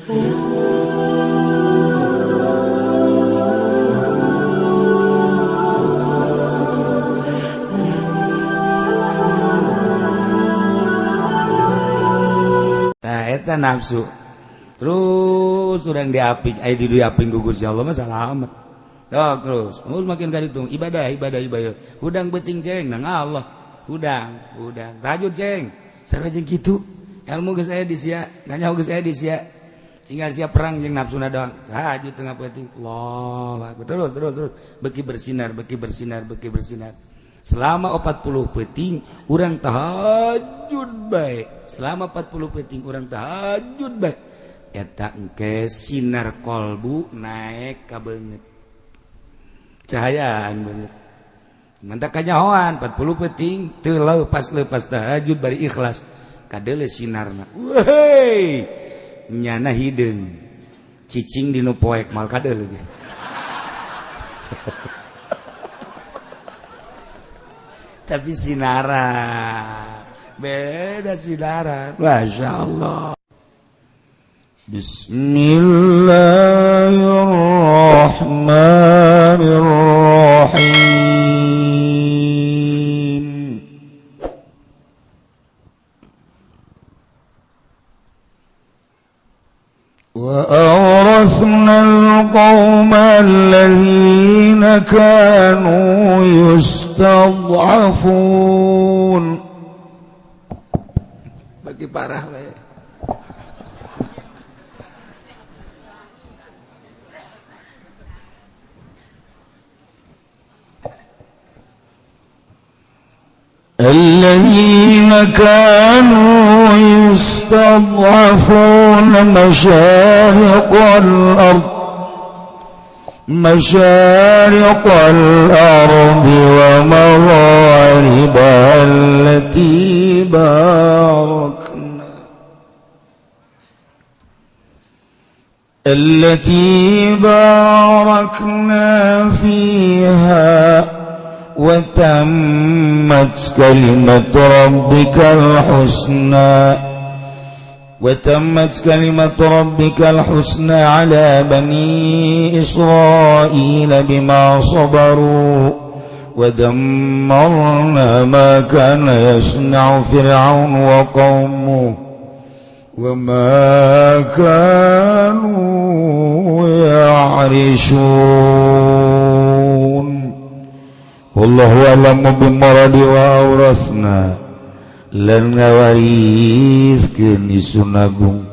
Eta nafsu terus urang diaping di diaping gugur si Allah mah salamet terus makin kaditung ibadah hudang beting ceng nang Allah hudang tahajud ceng sareng kitu ilmu geus aya di sia nganya geus aya di sia tinggal sia perang jeung nafsuna doang tahajud tengah beting Allah terus beki bersinar selama 40 peting urang tahajud bae selama 40 peting urang tahajud bae eta engke sinar kolbu naek ka beungeut cahayaan beungeut mantap kanyahoan 40 peting teu leupas tahajud bari ikhlas kadeule sinarna wehey nyana hideung cicing dinu poek mal kadeule ge tapi sinaran beda sinaran Masya Allah. Bismillahirrahmanirrahim. Wa awrathna al-qawma alladhina kanu yustad'afun. Bagi parah we. الذين كانوا يستضعفون مشارق الأرض ومغاربها التي باركنا فيها وتمت كلمة ربك الحسنى على بني إسرائيل بما صبروا ودمرنا ما كان يصنع فرعون وقومه وما كانوا يعرشون wallahu a'lamu bimaradi wa aurasna lan ngawariskeun isun agung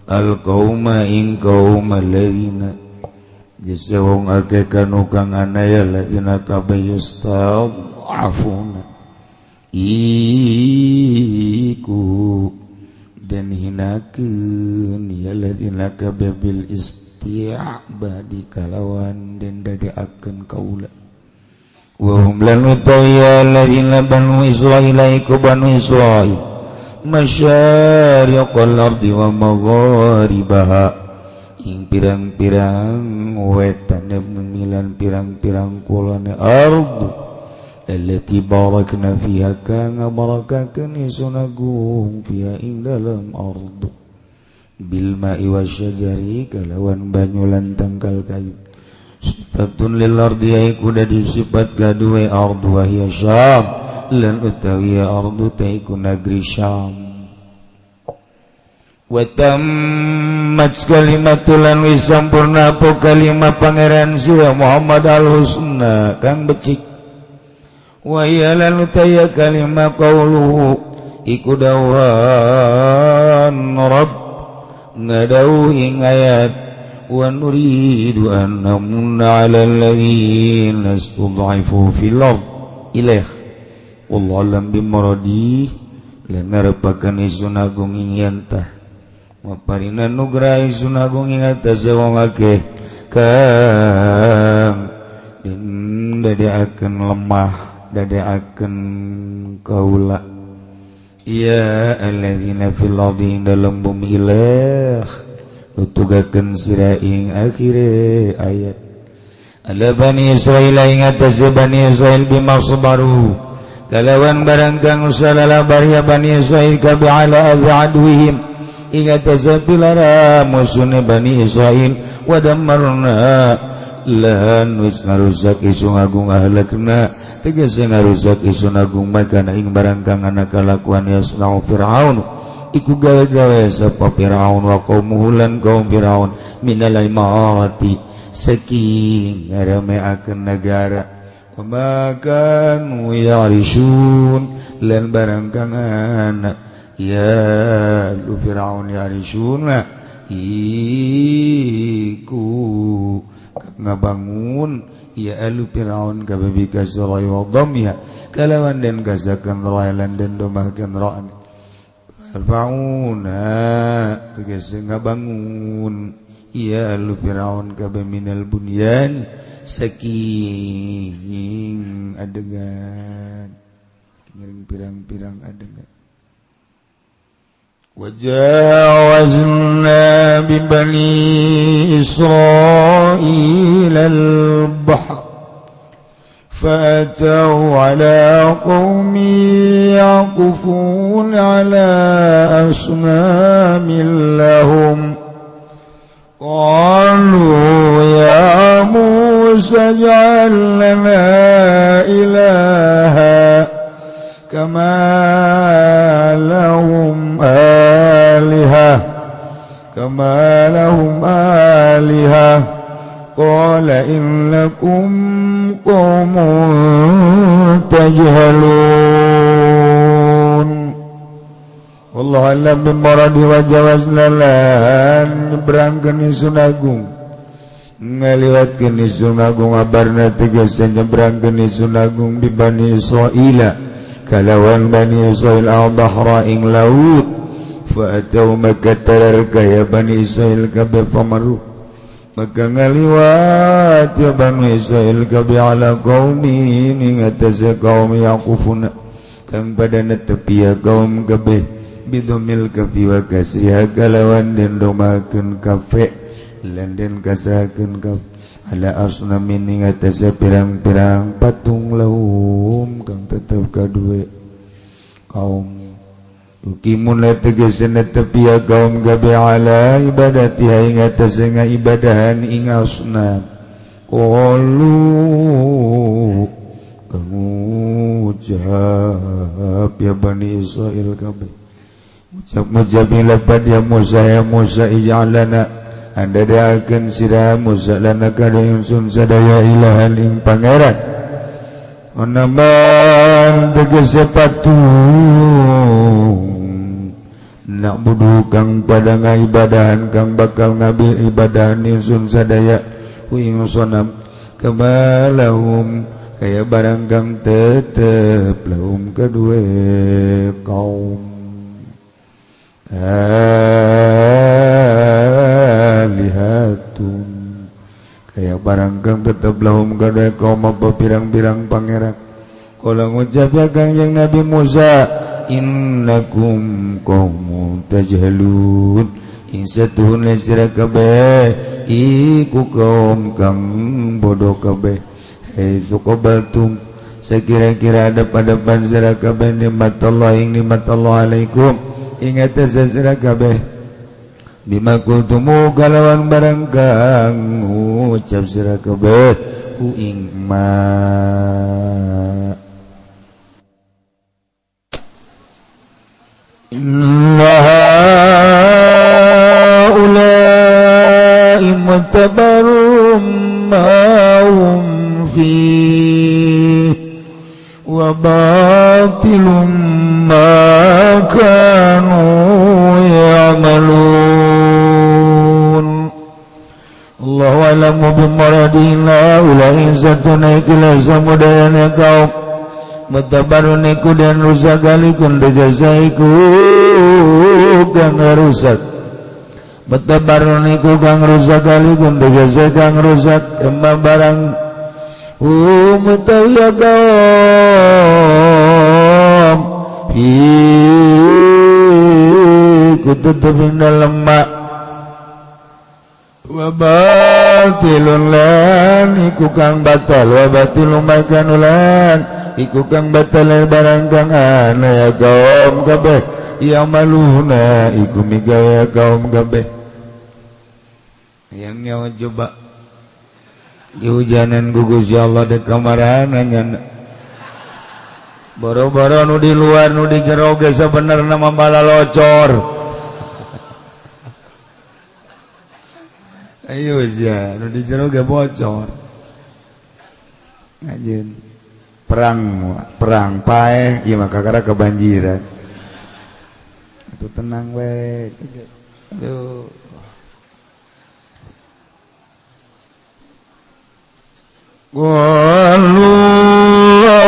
al-qauma ing qaum alladzina jasawung ake kanu kang anaya ladzina kabayustad'afuna iku dan hinakeun ya ladzina kababil isti'badi kalawan den dadekakeun kaula wahum lan utaya alladzina banu Israila iku banu Israil masyariqal ardi wa magharibaha ing pirang-pirang wetane milan pirang-pirang kulone ardu allati barakna fiha kang barakakeun isun agung fiha ing dalam ardu bil ma'i wasyajari kalawan banyu lan tangkal kayu sifatun lil ardi aiku da disifat gadue ardu wa hiya syam lan utawi ardu taiku negeri Syam wa tammat kalimatul lan wisampurna apa kalimat pangeran sira Muhammad al-husna kang becik wa ya lan utawi kalimat qauluhu iku dawan rabb ngadau ing ayat wa nuridu an namunna 'alal ladzina istud'afu fil ard ilaih wallahu a'lam bimaradi lan ngarepakeun isun agung ing yantah maparina nugraha isun agung ing atas wong akeh kang den dadekakeun lemah dadekakeun kaula ya alladzina fil ardi dalam bumi ilaih nutugakeun sira ing akhire ayat ala bani Israil ing atas bani Israil bima sabaru kalawan barang kang usalala bari bani Israil ka bi'ala azadwihim ingat pilara musuhna Bani Israil wa dammarna lan wis ngarusak isu ngagung ahlakna tegese ngarusak isu ngagung makana ing barang kang ana kalakuan yasnau Firaun iku gawe-gawe sapa Firaun wa qaumuhu lan kaum Firaun minal imarati saking ngarameakeun negara makan yarisun lan barang kang ana ya lu Firaun yarisun iku ngabangun ya alu Firaun kababi kasrai wa dhamya kalawan den kasakan railan den domahkeun ra'an fauna tegese ngabangun ya alu Firaun kabaminal bunyan saking adegan ngiring pirang-pirang adegan وجاوزنا ببني إسرائيل البحر فأتوا على قوم يعكفون على أصنام لهم قالوا يا موسى اجعل لنا إلها كما لهم آلهة قال إنكم قوم تجهلون والله أعلم بمراد وجawazna lan nyebrangkeun isun agung ngaliwatkeun isun agung abarna tegese nyebrangkeun isun agung di Bani Israil kalawan Bani Israil al-bahra ing laut fa'atau maka tararka ya Bani Israil kabeh pamaru maka ngaliwat ya Bani Israil kabeh ala qaumi ing atase kaum yaqufuna kang pada netepi ya kaum kabeh bidomil kafi wa kasriha kalawan den domakeun kafe lan den kasrakeun kaf ala asnamin ing atase pirang-pirang patung lahum kang tetep kadue kaum ukimun tegese netepi ya kaum gabe ala ibadati ing atase ngibadahan ing asnam qalu kamu ucap ya Bani Israil kabeh ucap lapad ya Musa ij'alana anda daakeun sira Musa lana kadayun sun sadaya ilahan ing pangeran onaman tegese patung nak budu kang pada ngaibadahan kang bakal ngabi ibadahan insun sadaya uing sonam kemalahum kaya barang kang tetep lahum kedue kaum alihatun kaya barang kang tetep lahum kedue kaum apa pirang-pirang pangeran kala ngucap ya Kangjeng Nabi Musa innakum qaumun tajhalun insatuhun sira kabeh iku kaum kang bodoh kabeh hei suqabaltum sekira-kira ada pada sira kabeh nikmat Allah ing nikmat Allah alaikum ingat sira kabeh bima kultumu kalawan barang kang ucap sira kabeh ku ing ma inna haulai mutabarum ma'hum fih wa batilum ma kanu ya'malun Allahu a'lamu bimaradina ulai satuna ikila samudayana kaum mutabarun iku dan rusak alikun degazaiku kang rusak mutabarun iku kang rusak alikun degazai kang rusak emma barang mutawiya kaum kututupin dalam mak wabatilun lan iku kang batal wabatilun makan ulan iku kang batal barang kang ana ya kaum kabeh ya maluna iku migawe kaum kabeh yang nyawa coba dihujanan gugus ya Allah dek kamarahan nya boro-boro nu di luar nu di jero ge sabenerna mah bala locor ayo ya nu di jero ge bocor anjeun perang pae ieu mah kakara kebanjiran itu tenang we aduh qalu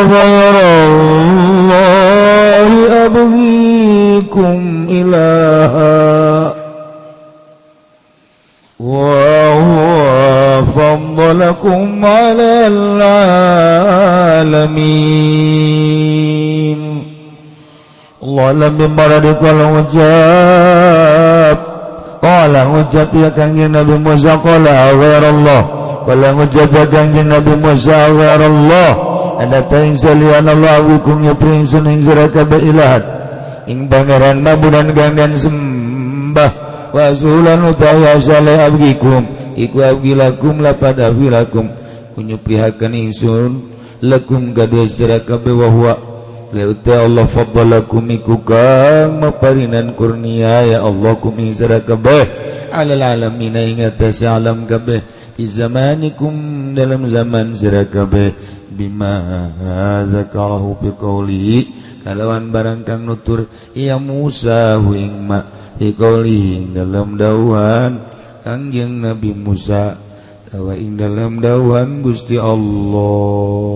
ghayrallahi abghikum ilaha wa huwa faddalakum 'alal 'alamin Allah lam bimaradi qala ucap ya kanjeng Nabi Musa qala ghairallah qala ucap ya kanjeng Nabi Musa ghairallah ada taing salian Allah wikum ya prinsun ing sira kabeh ilahat ing pangeran mabudan ganggan sembah wasulan utawa saleh abgikum iku abgilakum lapad abilakum kunyuprihaken ingsun lakum gadua sira kabeh wa huwa lauta Allah faddalakum iku kang maparinan kurnia ya Allah kum ing sira kabeh alal alamin ing atas alam kabeh di zamanikum dalam zaman sira kabeh bima zakarahu bi qawli kalawan barang kang nutur ya Musa ing ma bi qawli dalam dawuhan kangjeng Nabi Musa tawa ing dalam dawuhan Gusti Allah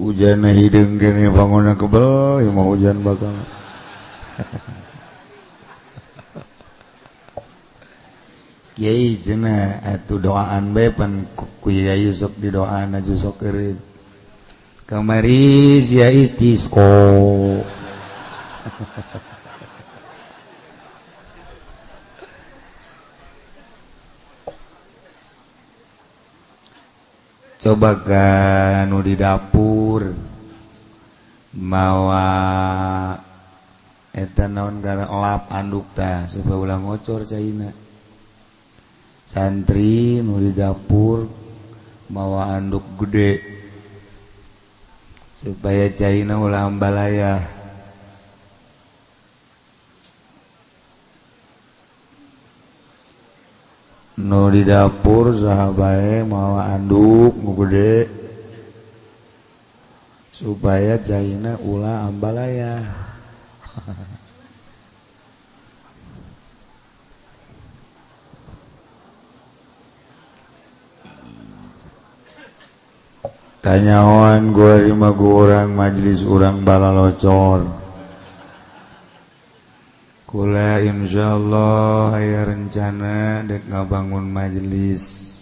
hujan hidung gini bangunan kebel ya mau hujan bakal kiai cenah atuh doaan bae pan kiai sok di doaan aja sok eureun kamari sia istisqo coba kan nu di dapur mawa eta naon gara lap anduk tah supaya ulah ngocor caina santri nu di dapur mawa anduk gede supaya caina ulah ambalaya nu di dapur saha bae mawa anduk nu gede supaya caina ulah ambalaya tanyawan gua lima orang majelis orang bala locor kula insyaallah aya rencana dek ngabangun majelis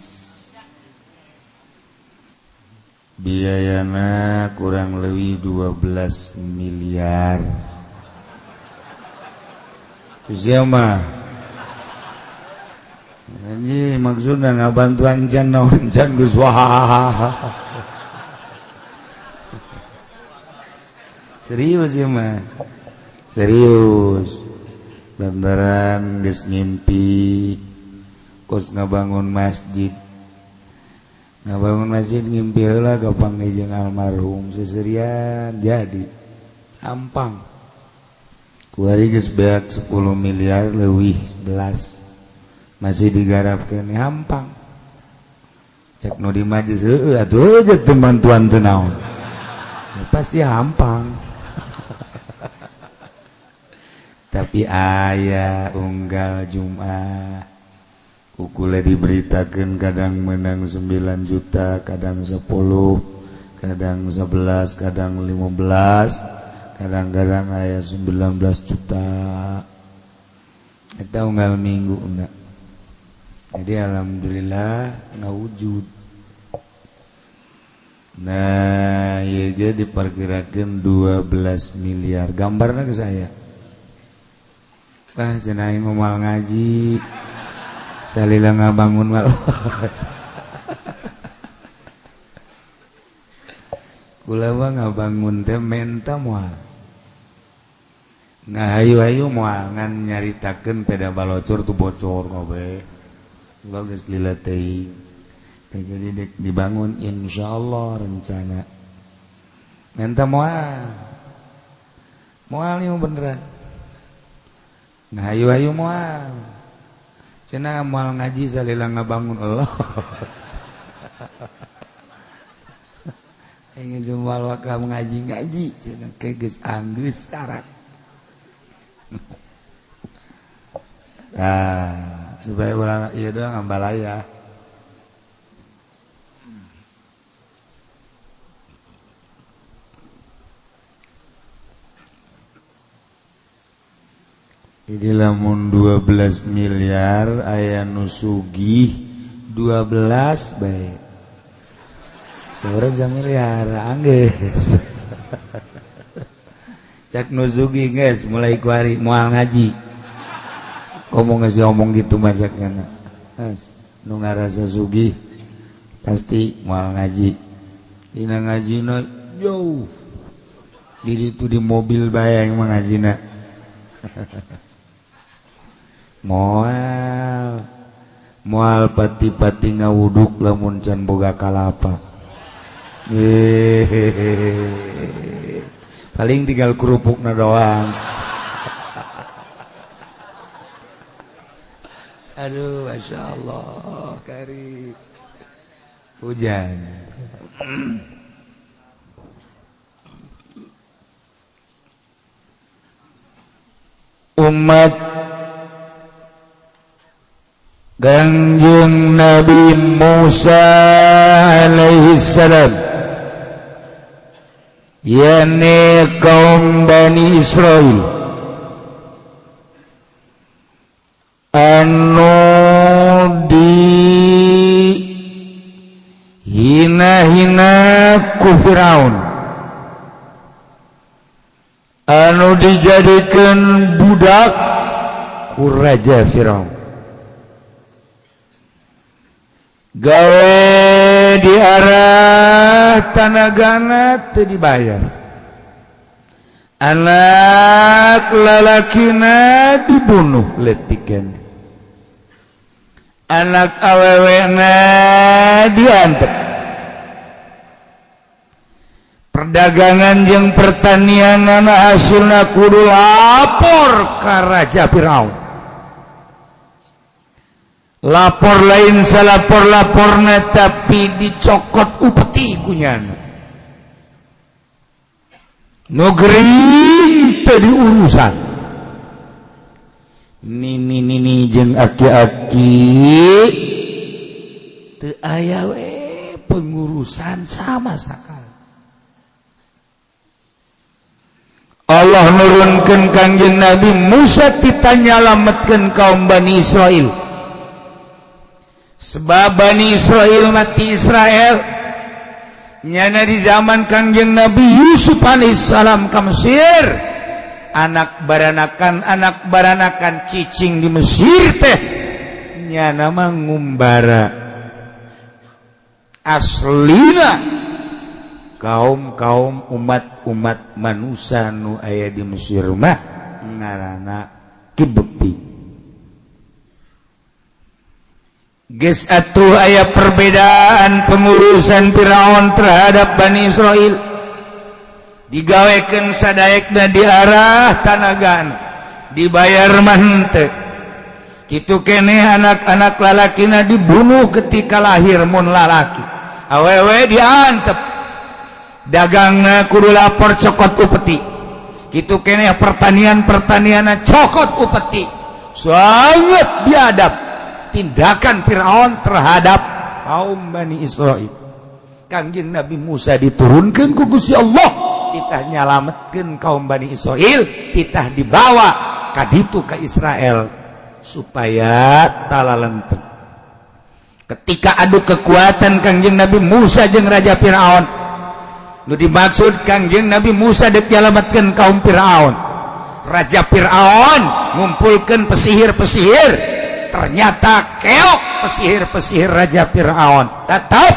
biayana kurang lebih 12 miliar siapa ini maksudnya ngabantuan can naon can geus wah serius ya mah serius lantaran geus ngimpi kos ngabangun masjid ngimpi heula gampang jeung almarhum seserian jadi ampang kuari geus beak 10 miliar leuwih 11 masih digarapkeun hampang cek nu di majelis heueuh atuh aja teu bantuan teu naon pasti hampang tapi aya unggal Jumat ukule diberitakeun kadang menang 9 juta kadang 10 kadang 11 kadang 15 kadang-kadang aya 19 juta eta unggal minggu enggak jadi alhamdulillah ngawujud Nah ya jadi diperkirakan 12 miliar gambarnya ke saya cenah ngomal ngaji salila ngabangun mal kula mah ngabangun teh menta moal nah hayu-hayu moal ngan nyaritakeun peda balocor tu bocor ngobe geus lila teuing jadi dibangun insyaallah rencana menta moal ini beneran nah hayu-hayu moal cenah moal ngaji salila ngabangun Allah ingin jumal wakam ngaji cenah ke geus anggeus karat supaya urang ieu doang ambalaya jadi lamun 12 miliar aya nu sugih 12 bae saurang 1 miliar anggeus cak nu sugih geus mulai kuari moal ngaji ngomong geus ngomong gitu mah cakna nu ngarasa sugih pasti moal ngaji dina ngajina jauh di ditu di mobil bae yang ngajina moal pati-pati ngawuduk lamun can boga kalapa paling tinggal kerupukna doang aduh masya Allah kari hujan umat Kanjeng Nabi Musa alaihi salam yakni kaum Bani Israil anu dihina-hina ku Firaun anu dijadikan budak ku Raja Firaun gawe di arah tanagana teu dibayar anak lalakina dibunuh letikan anak awewena diantep perdagangan jeung pertanian anak hasilna kudu lapor ka Raja Firaun lapor lain salapor-laporna tapi dicokot upeti kunyana negeri teu diurusan nini jeung aki-aki teu aya we pengurusan sama sakali Allah nurunkeun Kangjeng Nabi Musa ditanya lametkeun kaum Bani Israil sebab Bani Israil mati Israel nyana di zaman Kangjeng Nabi Yusuf alaihissalam ka Mesir anak baranakan cicing di Mesir teh nyana mah ngumbara aslina kaum umat manusia nu aya di Mesir mah ngaranna Kibti geus atuh aya perbedaan pengurusan Firaun terhadap Bani Israil digawekeun sadaekna di arah tanagan dibayar mah henteu kitu keneh anak-anak lalakina dibunuh ketika lahir mun lalaki awewe diantep dagangna kudu lapor cokot upeti kitu keneh pertanian-pertanianna cokot upeti sangat biadab tindakan Firaun terhadap kaum Bani Israil. Kangjeng Nabi Musa diturunkan ku Gusti Allah titah nyalametkeun kaum Bani Israil titah dibawa ka ditu ka Israel supaya talalenteng ketika adu kekuatan Kangjeng Nabi Musa jeung Raja Firaun nu dimaksud Kangjeng Nabi Musa dek nyalamatkeun kaum Firaun. Raja Firaun ngumpulkeun pesihir-pesihir, ternyata keok pesihir-pesihir Raja Firaun. Tetap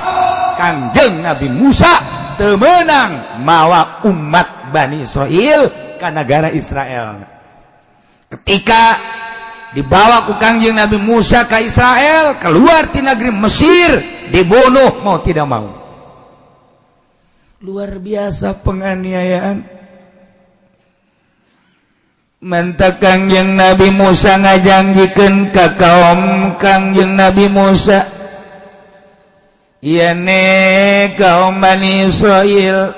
Kangjeng Nabi Musa teu meunang mawa umat Bani Israil ka negara Israel. Ketika dibawa ku Kangjeng Nabi Musa ke Israel, keluar di negeri Mesir, dibunuh mau tidak mau. Luar biasa penganiayaan. Manta Kangjeng Nabi Musa ngajanggikeun ka kaum Kangjeng Nabi Musa, ieu ne kaum Bani Israil,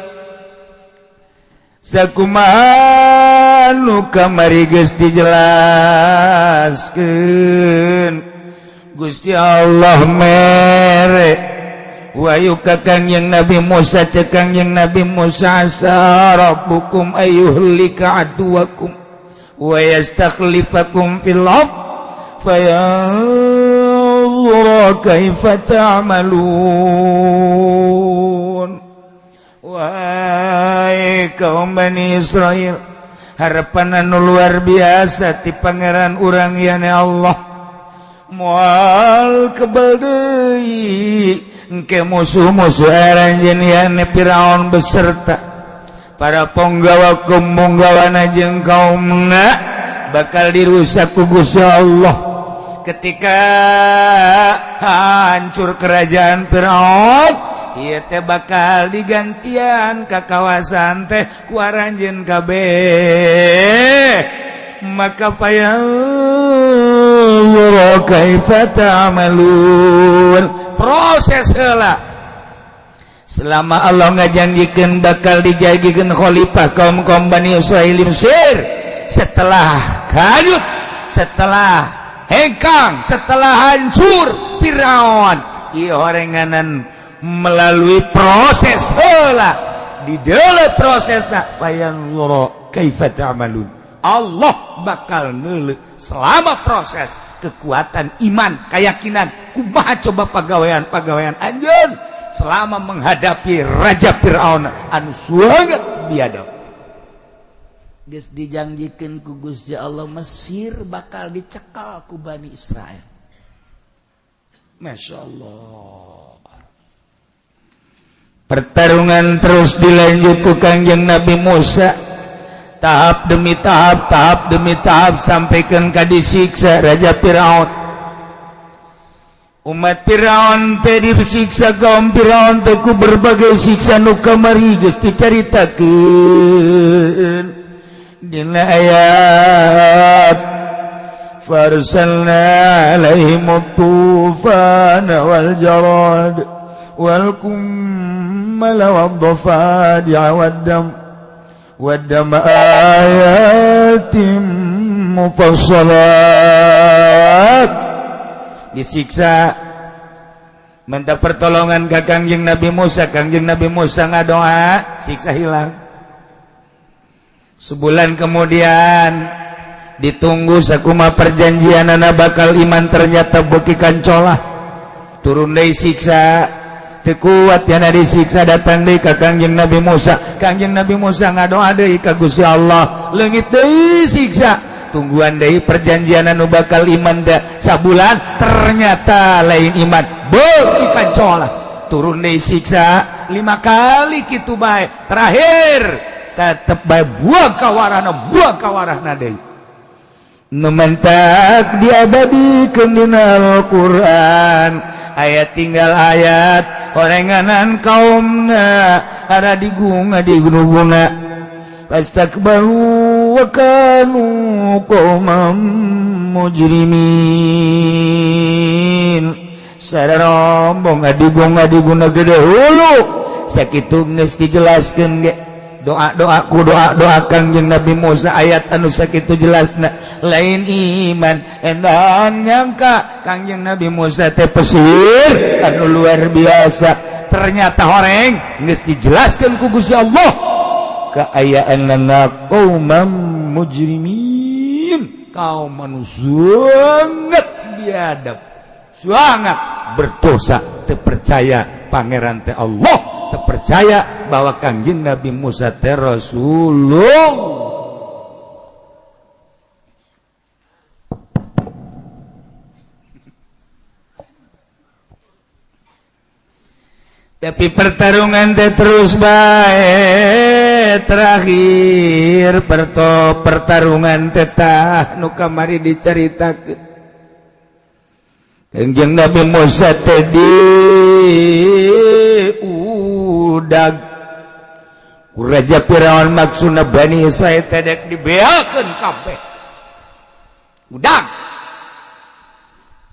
sakumaha nu kamari geus dijelaskeun Gusti Allah mere wayu ka Kangjeng Nabi Musa, cek Kangjeng Nabi Musa, asa rabbukum ayyuhlika aduwakum wa yastakhlifakum fil ard fayanzura kaifa ta'malun. Wahai kaum Bani Israil, harapan anu luar biasa ti pangeran urang yane Allah. Moal kebal deui engke musuh-musuh aranjeun yane Firaun beserta para penggawa-penggawana jeung kaumna bakal dirusak ku Gusti Allah. Ketika hancur kerajaan Firaun, ieu teh bakal digantian ka kawasan teh ku aranjeun kabeh. Maka fayanzur kaifa ta'malun, proses heula. Selama Allah ngajanggikeun bakal dijagikeun khalifah kaum-kaum Bani Israil Mesir, setelah hanyut, setelah hengkang, setelah hancur Firaun, ieu horenganan melalui proses heula, di dalam prosesna fayanzur kaifa ta'malun. Allah bakal neuleuh selama proses kekuatan iman, keyakinan kumaha coba pagawean anjeun selama menghadapi Raja Firaun anu sangat biadab. Geus dijanjikeun ku Gusti Allah Mesir bakal dicekal ku Bani Israil. Masya Allah. Pertarungan terus dilanjut ku Kangjeng Nabi Musa, tahap demi tahap, tahap demi tahap, sampaikan ka disiksa Raja Firaun. Umat Firaun teh disiksa, kaum Firaun teh ku berbagai siksa nu kamari geus dicaritakeun dina ayat farsalna alaihimut tufana wal jarad wal kummala wad dafadi'a wad dam ayatim mufassalat. Disiksa minta pertolongan ke Kangjeng Nabi Musa. Kangjeng Nabi Musa ngadoa, siksa hilang. Sebulan kemudian ditunggu sakumaha perjanjian anak bakal iman, ternyata beuki kancolah. Turun deui siksa, teu kuat yana disiksa, datang deui ka Kangjeng Nabi Musa. Kangjeng Nabi Musa ngadoa deui ka Gusti Allah, leungit deui siksa. Tungguan deui perjanjian anu bakal iman da sabulan, ternyata lain iman, beuki kancolah. Turun deui siksa 5 kali kitu bae, terakhir tetep bae buah kawarahna deui. Nu mentak diabadikeun dina Al-Qur'an, ayat tinggal ayat horenganan kaumna ara digunga di gunung-gunung fastakbaru wa kanu qauman mujrimin. Sararombong adiguna gede hulu sakitu geus dijelaskeun ge. Doa Kangjeng Nabi Musa ayat anu sakitu jelasna lain iman endan nyangka Kangjeng Nabi Musa teh pesir anu luar biasa. Ternyata horeng geus dijelaskeun ku Gusti Allah kaayaanna qaumam mujrimin, kaum manusia sangat biadab, sangat berdosa, teu percaya pangeran teh Allah terpercaya bahwa Kangjeng Nabi Musa teh Rasulullah. Tapi pertarungan teh terus bae terakhir pertarungan teh tah nu kamari dicaritakeun. Kangjeng Nabi Musa teh udag ku Raja Firaun maksudna Bani Israil teh dek dibeakeun kabeh. Udag.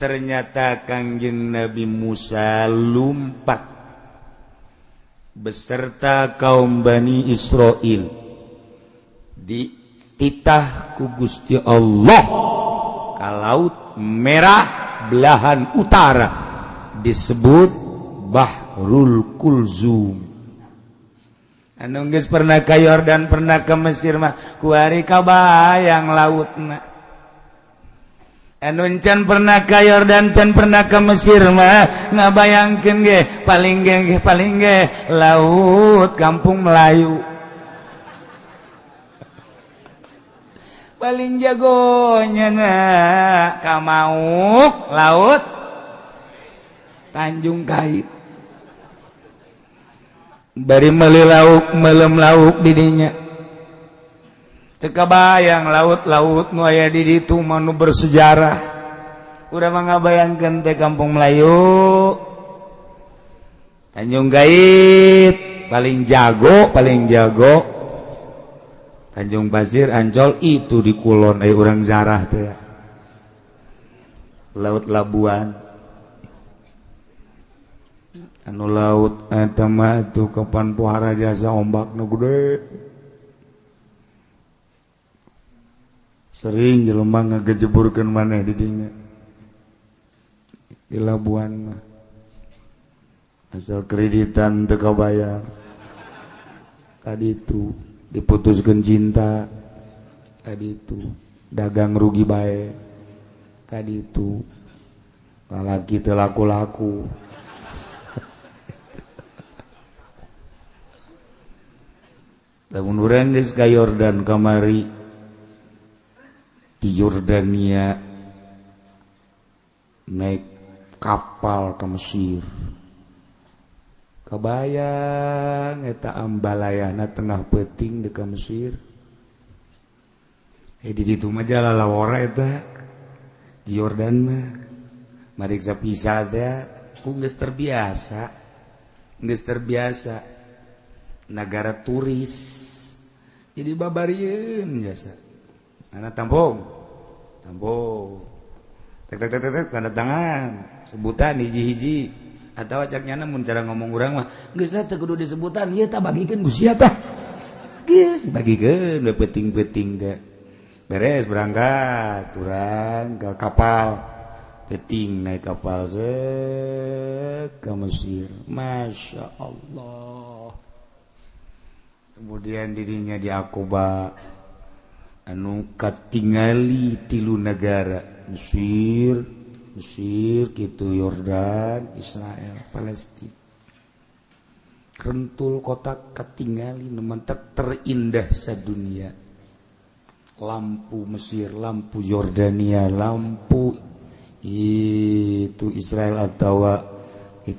Ternyata Kangjeng Nabi Musa lumpat beserta kaum Bani Israil dititah ku Gusti Allah ka Laut Merah belahan utara disebut Bahrul Kulzum. Anu geus pernah ka Yordan pernah ke Mesir mah kuari kabayang lautna. Anu can pernah ka Yordan can pernah ke Mesir mah ngabayangkeun ge paling ge laut Kampung Melayu. Paling jagonya na Kamauk laut Tanjung Kait. Bari meuli lauk melem lauk di dinya. Teu kabayang laut-laut nu aya di ditu manu bersejarah. Urang mah ngabayangkeun teh Kampung Melayu Tanjung Kait paling jago Tanjung Pasir, Ancol itu di Kulon, orang zarah teh. Laut Labuan. Anu laut eta mah tuh kapan pohara jasa ombakna gede. Sering jelema ngagejeburkeun maneh di dinya. Di Labuan mah. Asal kreditan teu kabayar. Tadi itu diputuskan cinta tadi itu dagang rugi bae tadi itu lalaki teu laku-laku lamun urang geus ka Yordan kamari di Yordania naik kapal ke Mesir. Kabayang eta ambalayana tengah peuting di ka Mesir. Di ditu mah jalalawara eta di Yordan mah. Mariksa pisah teh ku geus terbiasa. Negara turis. Jadi babarieun jasa. Ana tampung. Tek tanda tangan. Sebutan hiji-hiji. Atau acaknya namun cara ngomong orang mah geus teh kudu disebutan ieu tah bagikeun ku sia tah geus bagikeun we peuting-peuting teh beres berangkat urang ke kapal peuting naik kapal ke Mesir. Masya Allah. Kemudian dirinya di Aqaba anu katingali 3 negara Mesir gitu, Yordan, Israel, Palestina. Kentul kota katingali nementek terindah sadunia. Lampu Mesir, lampu Yordania, lampu itu Israel atau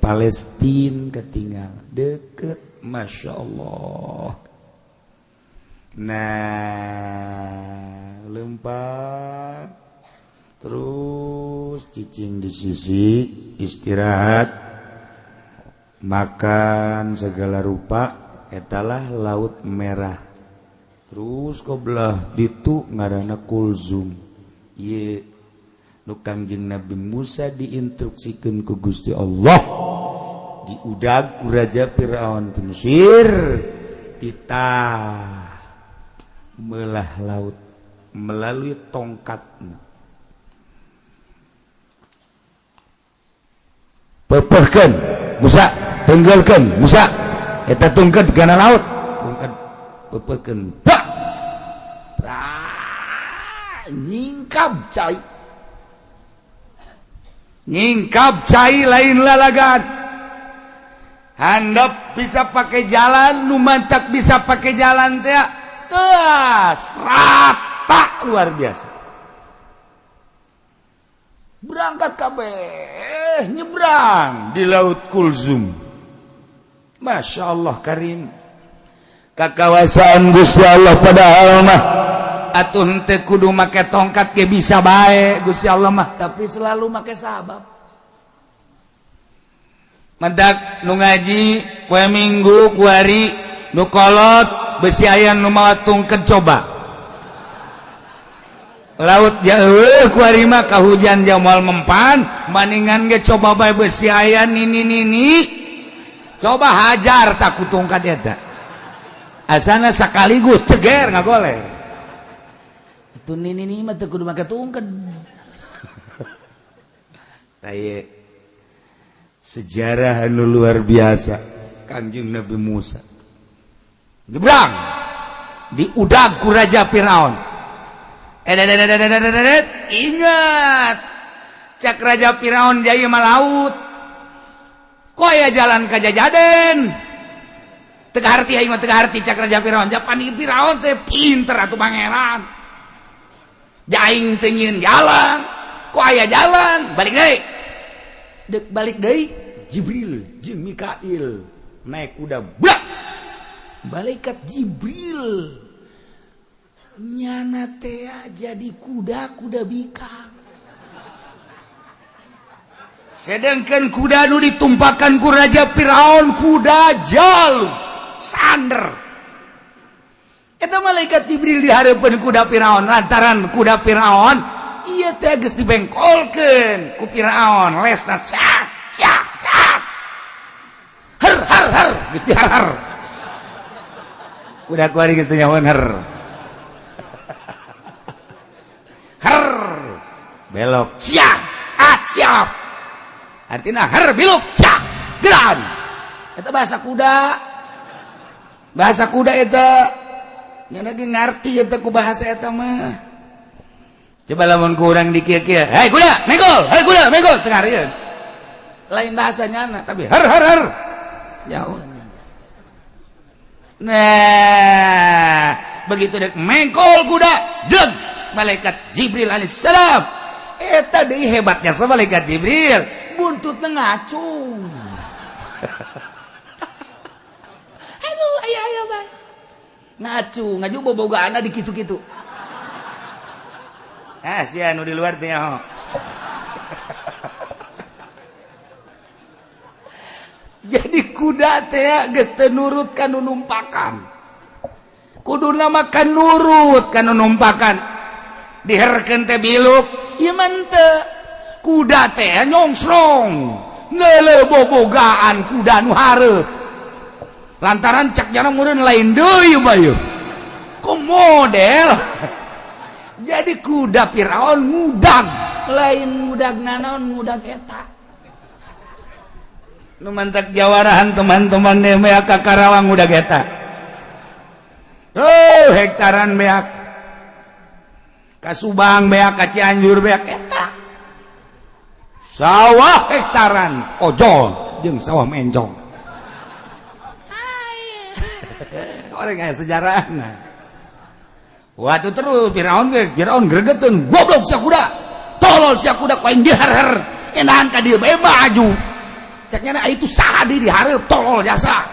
Palestina ketinggal deket, Masya Allah. Nah, lempar terus cicing di sisi istirahat makan segala rupa etalah Laut Merah. Terus kobelah ditu ngaranna Kulzum. Ieu nu Kangjeng Nabi Musa diinstruksikeun ku Gusti Allah diudag ku Raja Firaun di Mesir titah melah laut melalui tongkatna. Pepehkeun Musa, tenggelkeun Musa, eta tungked kana laut, tungked pepehkeun, bak, nyingkap cai lain lalagan, handap bisa pakai jalan, nu mantak bisa pakai jalan teh teas rata luar biasa. Berangkat kabeh nyebrang di Laut Kulzum. Masya Allah karim. Kakawasaan Gusti Allah padahal mah atuh teu kudu make tongkat ge bisa bae Gusti Allah mah, tapi selalu make sabab. Mendak nu ngaji poe Minggu ku hari nu kolot besi aya nu mawatungkeun coba. Laut jauh ku hari mah kahujan jamal mempan maningan ge coba bae besi aya nini coba hajar tak kutungkat eta. Asana sekaligus ceger ngagoleh. Itu nini mah teu kudu make tungkeun. Taye sejarah anu luar biasa Kanjeng Nabi Musa nyebrang di udag ku Raja Firaun. Ingat cak Raja Firaun jaya mah laut kok aya jalan ka Jajaden teu harti aing mah teu harti cak Raja Firaun japan Firaun teh pinter atuh pangeran jaing teu nyieun jalan kok aya jalan balik deui. Dek balik deui Jibril jeung Mikail naik kuda blak malaikat Jibril nyana teh jadi kuda bikang sedangkan kuda nu ditumpakan ku Raja Firaun kuda jaluk sander eta malaikat Jibril dihareupeun kuda Firaun lantaran kuda Firaun iya teh geus dibengkolkeun ku Firaun lesna cak cak cak har geus dihar kuda kuari geus nyahoan har belok siap siap artinya har belok cak geran eta bahasa kuda eta nya lagi ngarti eta ku bahasa eta mah. Coba lamun ku urang di kieu-kieu, "Hei kuda, menggol," teu ngarieun. Lain bahasanya tapi har. Jauh. Nah, begitu dek menggol kuda, jeung malaikat Jibril alaihissalam. Eta deui hebatnya sa malaikat Jibril, buntutna ngacung. Aduh, aya bae. Ngaju bobogaana di kitu-kitu. Si anu di luar teh nyaho. Jadi kuda teh geus teu nurut ka nu numpakan. Kuduna mah kan nurut ka nu numpakan. Diherkeun teh biluk, ieu mah teu. Kuda teh nyongsrong. Neuleuh bobogaan kuda nu hareup. Lantaran cak jana meureun lain deui bae. Ku model. Jadi kuda Firaun ngudag lain ngudag nanaon ngudag eta nu mantak jawarahan teman-teman mea ka Karawang ngudag eta hektaran beak ka Subang beak ka Cianjur beak eta sawah hektaran ojol jeung sawah mencong orang aya sejarahna. Waktu terus Firaun gregeteun goblok sia kuda tolol sia kuda ku aing dihar enahan ka dieu bae maju caknya itu saha di dihareup tolol jasa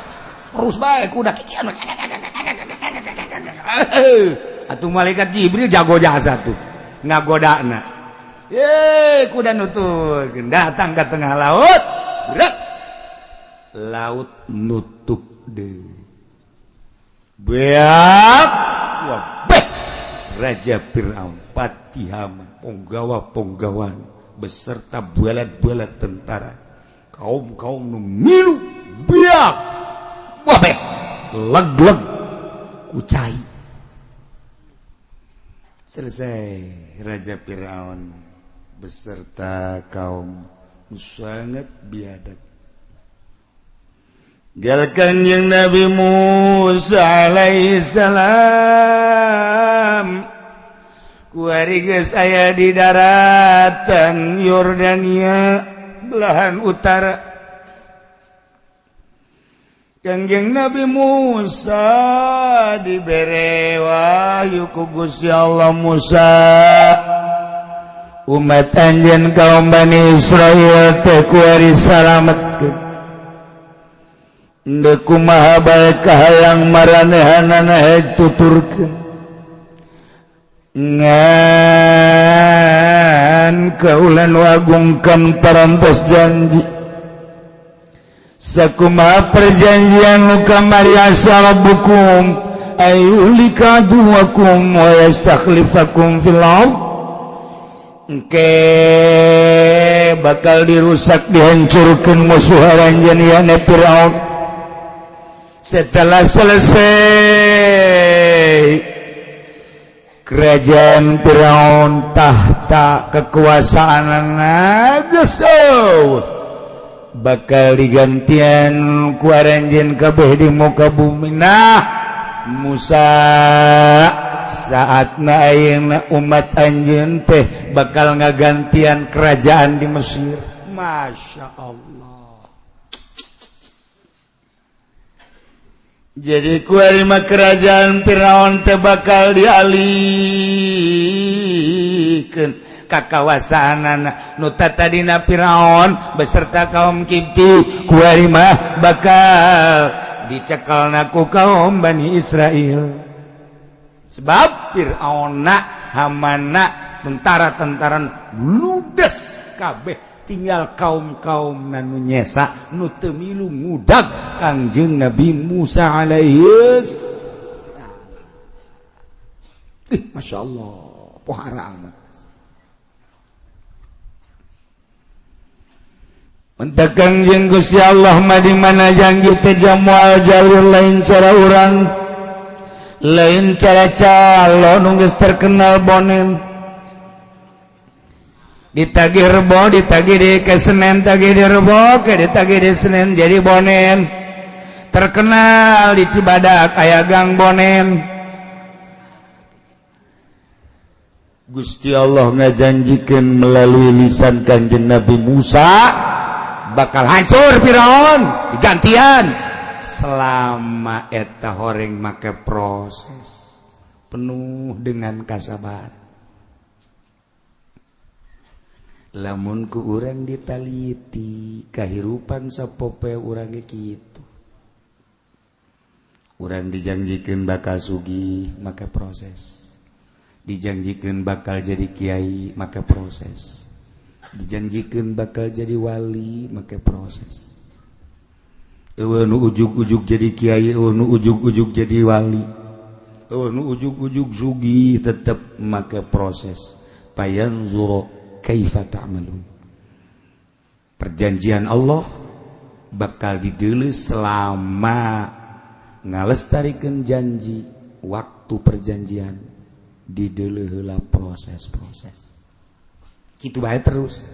terus bae kuda kikian atuh malaikat Jibril jago jasa tuh ngagodana kuda nutup datang ke tengah laut berat laut nutup deui beak Raja Firaun Patihaman ponggawa-ponggawan beserta bualat-bualat tentara kaum-kaum nu milu biak wabeh leg-leg kucai selesai Raja Firaun beserta kaum sangat biadab galkan yang Nabi Musa alaihissalam kuari geus aya di daratan Yordania belahan utara Kangjeng Nabi Musa dibere wahyu ku Gusti Allah. Musa umat anjeun kaum Bani Israil teh kuari salametkeun deuk kumaha bae kahayang maranehanana tuturkeun ngan kaulan wagungkan parantos janji sakumaha perjanjian luka mariasa rabbukum ayulika duwakum wa yastakhlifakum fil ardh engke bakal dirusak dihancurkan musuh ranjaniana Firaun setelah selesai kerajaan Firaun tahta kekuasaanna geus bakal digantian ku aranjeun kabeh di muka bumi. Nah Musa saatna ayeuna umat anjeun teh bakal ngagantian kerajaan di Mesir. Masya Allah. Jadi kuari mah kerajaan Firaun teh bakal dialihkeun kakawasaanana nu tadina Firaun beserta kaum Qibti kuari mah bakal dicekelna ku kaum Bani Israil. Sebab Fir'auna Hamana tentara-tentaran ludes kabeh tinggal kaum-kaum nanu nyesa nu teu milu ngudag Kangjeng Nabi Musa alaihi salam. Masya Allah pohara amat. Mentak Kangjeng Gusti Allah mah di mana janji teh jamual jalur lain cara urang lain cara calon nunggus terkenal bonen ditagih rebo ditagih di ke Senen tagih di rebo ke ditagih di Senen jadi bonen terkenal di Cibadak aya gang bonen. Gusti Allah ngajanjikeun melalui lisan Kanjeng Nabi Musa bakal hancur Firaun digantian selama eta horeng make proses penuh dengan kasabar. Lamun ku urang ditaliti kahirupan sapope urang kitu urang dijanjikeun bakal sugih make proses dijanjikeun bakal jadi kiai make proses dijanjikeun bakal jadi wali make proses. Nu ujuk-ujuk jadi kiai, nu ujuk-ujuk jadi wali, nu ujuk-ujuk sugih tetep make proses. Fayanzuru kaifa ta'malun. Perjanjian Allah bakal dideuleu selama ngalestarikeun janji waktu perjanjian dideuleu heula proses-proses. Kitu bae terus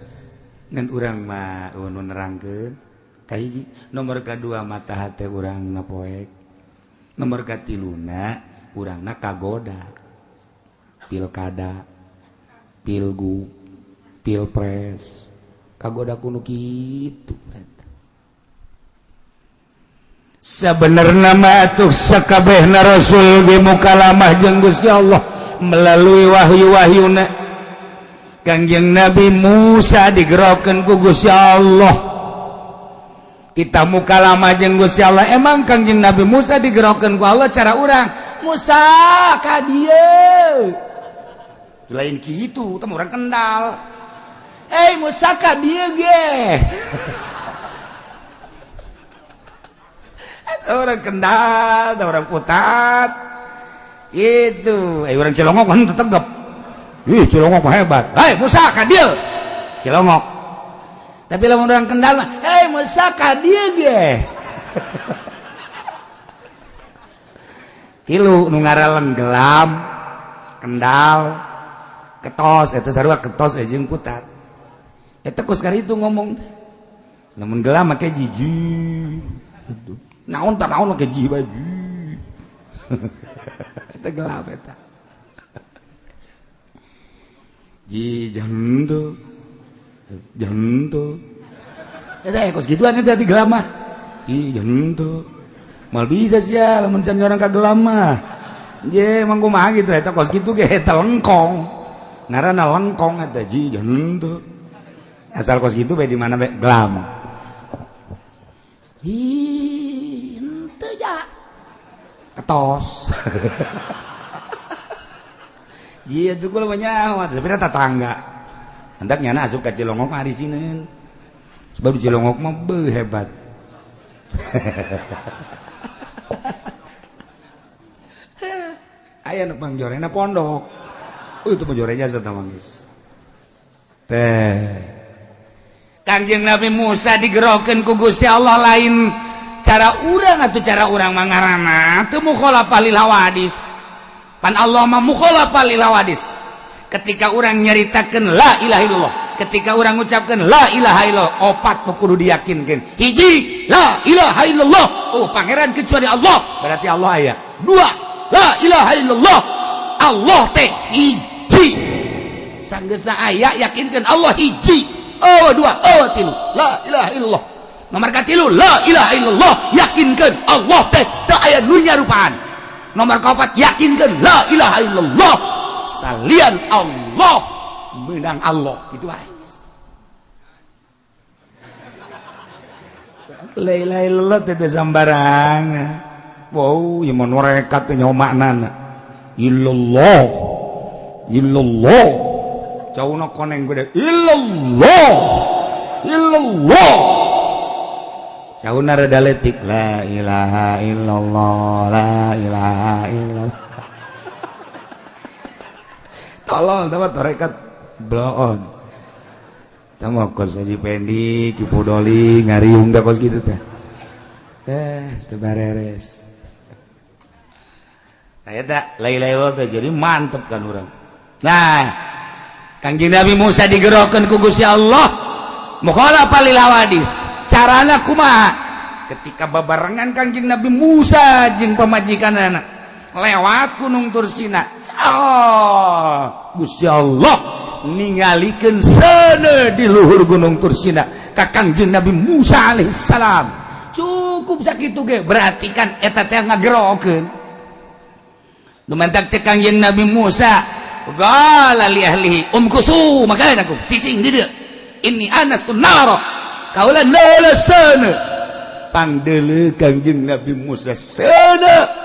ngan urang mah nu nerangkeun kahiji nomor kadua mata hate urang na poek nomor katiluna urangna kagoda pilkada pilgub pilpres kagoda kuno kitu sabenerna mah atuh sakabehna rasul ge mukalamah jeung Gusti Allah melalui wahyu-wahyuna. Kangjeng Nabi Musa digerokeun ku Gusti Allah. Kita mukalamah jeung Gusti Allah. Emang Kangjeng Nabi Musa digerokeun ku Allah cara urang. Musa ka dieu. Lain kitu, teh urang Kendal. Musa ka dieu ge. Eta urang Kendal, eta urang Putat. Itu, urang Cilongok kan tetep Cilongok mah hebat. Musa ka dieu. Cilongok. Tapi lamun urang Kendal mah, Musa ka dieu ge. Tilu nu ngaralen Gelam, Kendal, Ketos, eta sarua Ketos jeung Putat. Eta kos karitu ngomong. Lamun Gelam make jiji. Naon tah naon make jiji bae. Eta Gelam eta. Jantu eta kos gituan eta di Gelam mah jantu mal bisa sih ya lamun can orang kagelam mah je emang kumaha gitu eta kos kitu ge eta lengkong ngaranna lengkong eta ji henteu asal kos kitu bae di mana bae gelam hi henteu ja ketos ji itu kula nyawa tapi tetangga hendak nyana asup ka Cilongok mah hari Senin sebab di Cilongok mah hebat aya nu pangjorena pondok itu pangjorenya satamang geus teh Kangjeng Nabi Musa digerokeun ku Gusti Allah lain cara urang atuh cara urang mangarana teu mukhalafah lil hawadits pan Allah mah mukhalafah lil hawadits ketika urang nyaritakeun la ilaha illallah ketika orang ucapkan la ilaha illallah opat kudu diyakinkan hiji la ilaha illallah pangeran kecuali Allah berarti Allah aya dua la ilaha illallah Allah teh hiji sanggeusna aya yakinkan Allah hiji dua tilu la ilaha illallah nomor katilu la ilaha illallah yakinkan Allah teh teu aya nu nyarupaan nomor kaopat yakinkan la ilaha illallah salian Allah menang Allah gitu aja la ilaha illallah teh sambarangan wow ieu mun mereka teh nyawa maknana illallah illallah cauna koneng gede illallah illallah cauna rada letik la ilaha illallah la ilaha illallah tolong dapat tarekat blow on tamu kos Haji Pendi Kipu Doli ngariung dah kos gitu teh sebareres aya tak lai-lai teh jadi mantep kan urang nah Kangjeng Nabi Musa digerokeun ku Gusti Allah mukhalafah lil hawadits carana kumaha ketika babarengan Kangjeng Nabi Musa jeung pamajikanana lewat Gunung Tursina Gusti Allah ningalikeun seuneu di luhur Gunung Tursina ka Kangjeng Nabi Musa alaihissalam cukup sakitu ge berarti kan eta teh ngagerokeun dumantak teh Kangjeng Nabi Musa qala li ahlihi umkusu makana aku cicing di dieu inni anastun nara kaula neula seuneu pangdeuleu Kangjeng Nabi Musa seuneu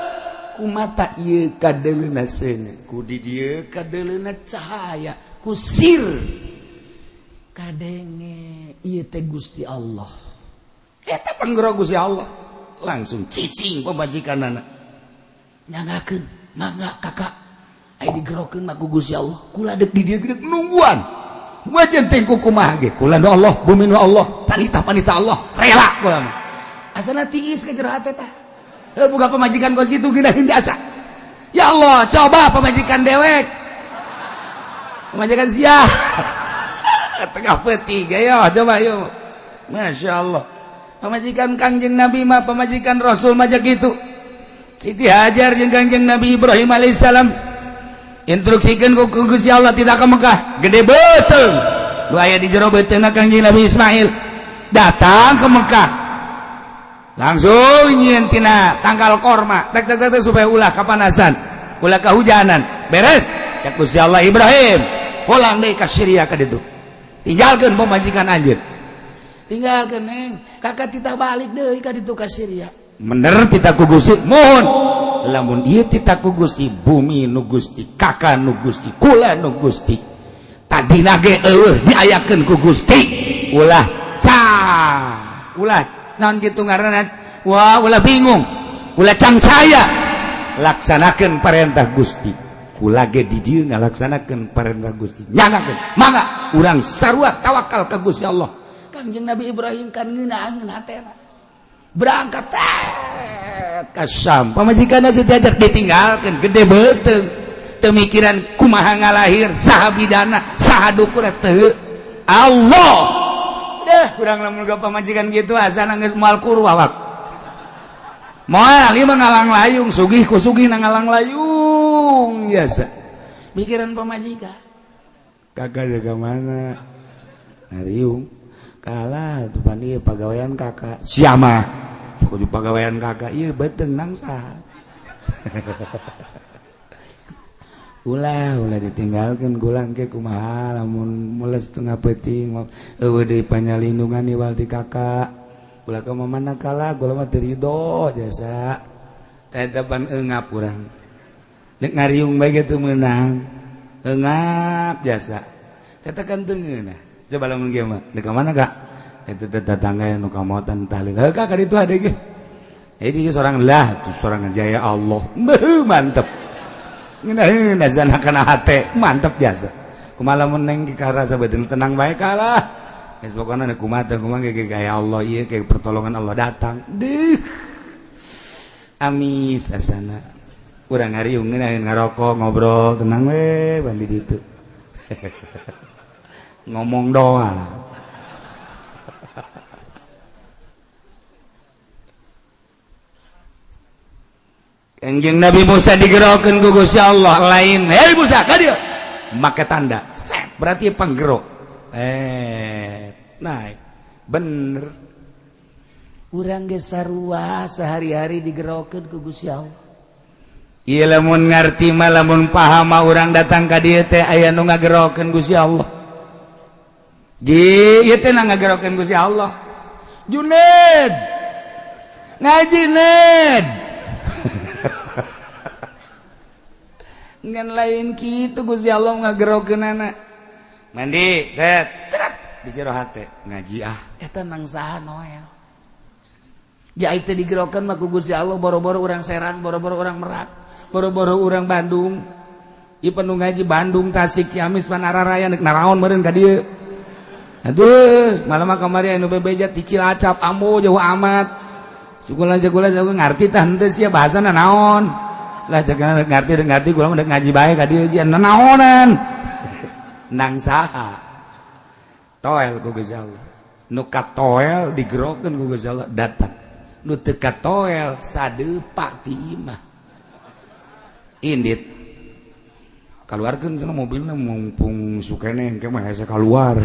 kumata ieu kadeleuna seuneu ku di dieu kadeleuna cahaya kusir kadenge ieu teh Gusti Allah eta panggero Gusti Allah langsung cicing pamajikanana nyangakeun mangga kakak aya digerokeun mah ku Gusti Allah kula deuk di dieu geus nungguan wajan teh kumaha ge kula nu Allah bumi nu Allah panita Allah rela kula mah asana tiis ka jero hate teh buka pemajikan kos gitu gina biasa ya Allah coba pemajikan dewek pemajikan sia tengah peti ya coba yuk Masya Allah pemajikan Kangjeng Nabi mah pemajikan Rasul mah gitu Siti Hajar jeung Kangjeng Nabi Ibrahim alaihissalam instruksikeun ku Gusti Allah tidak ke Mekah gede beuteung nu aya di jero beuteungna Kangjeng Nabi Ismail datang ke Mekah langsung nyieun tina tangkal korma tek supaya ulah kapanasan ulah kahujanan beres cak Gusti Allah Ibrahim pulang deui ka Syria ka ditu tinggalkeun pemajikan anjeun tinggalkeun neng kakak titah balik deui ka ditu ka Syria bener titah ku Gusti mohon lamun ieu titah ku Gusti bumi nu Gusti kakak nu Gusti kula nu Gusti tadina ge eueuh diayakeun ku Gusti ulah ulah naon kitu ngaranna wah ulah bingung ulah cangcaya laksanakeun perintah Gusti kula ge di dieu ngalaksanakeun perintah Gusti nyangakeun mangga urang sarua tawakal ka Gusti Allah Kangjeng Nabi Ibrahim kan ngeunaheun hatena berangkat ka Syam pamajikanna Siti Hajar ditinggalkeun gede beuteung teu mikiran kumaha ngalahir saha bidana saha dukuna teu Allah kurang lamun ga pamajikan gitu asana geus moal kuru awak moal ieu mah ngalang layung sugih ku sugih na ngalang layung biasa mikiran pamajikan kakak jaga mana ngariung kalah tuh pan ieu pagawean kakak siapa kudu pagawean kakak ieu beteng nangsa ulah ditinggalkeun gulang ke kumaha lamun mules tengah peuting eueuh deui panyalindungan iwal ti kakak ulah ka mana kala gula mah teu ridho jasa tetepan eungap urang nek ngariung bae teu meunang eungap jasa tetekan teungeunna coba lamun kieu mah nek ka mana kak itu tetangga yang nukamotan tahlil kak kali itu ada ge jadi seorang lah tuh seorang jaya Allah mantep ngena zana kana hate mantep biasa kumaha lamun neng karasa beuteung tenang bae kalah geus pokona nek kumaha kumaha ge gaya Allah ieu ke pertolongan Allah datang deuh amis asana urang ngariung ngeunaheun ngarokok ngobrol tenang we bandi ditu ngomong doa Kanjeng Nabi Musa digerokeun ku Gusti Allah lain hei Musa ka dieu make tanda set berarti panggerok naik bener urang ge sarua sehari-hari digerokeun ku Gusti Allah ieu lamun ngarti mah lamun paham mah urang datang ka dieu teh aya nu ngagerokeun Gusti Allah di ieu teh ngagerokeun Gusti Allah Junaid ngaji Ned ngan lain kitu Gusti Allah ngagerokeunana mandi set ceret di jero hate ngaji eta nang saha Noel ja itu digerokeun mah ku Gusti Allah boro-boro urang Serang boro-boro urang Merak boro-boro urang Bandung ieu panu ngaji Bandung Tasik Ciamis Panararaya nek naraon meureun ka dieu aduh malam kamari anu bebeja ti Cilacap ambo jauh amat sukula ngarti tah henteu sia bahasana naon lah jangan ngerti gua mah ngaji bae ka dieu jian naonan nang saha toel ku Gusti Allah nu katoel digerokeun ku Gusti Allah datang nu teu katoel sadeupa ti imah indit kaluarkeun cenah mobilna mumpung sukene engke mah hese kaluar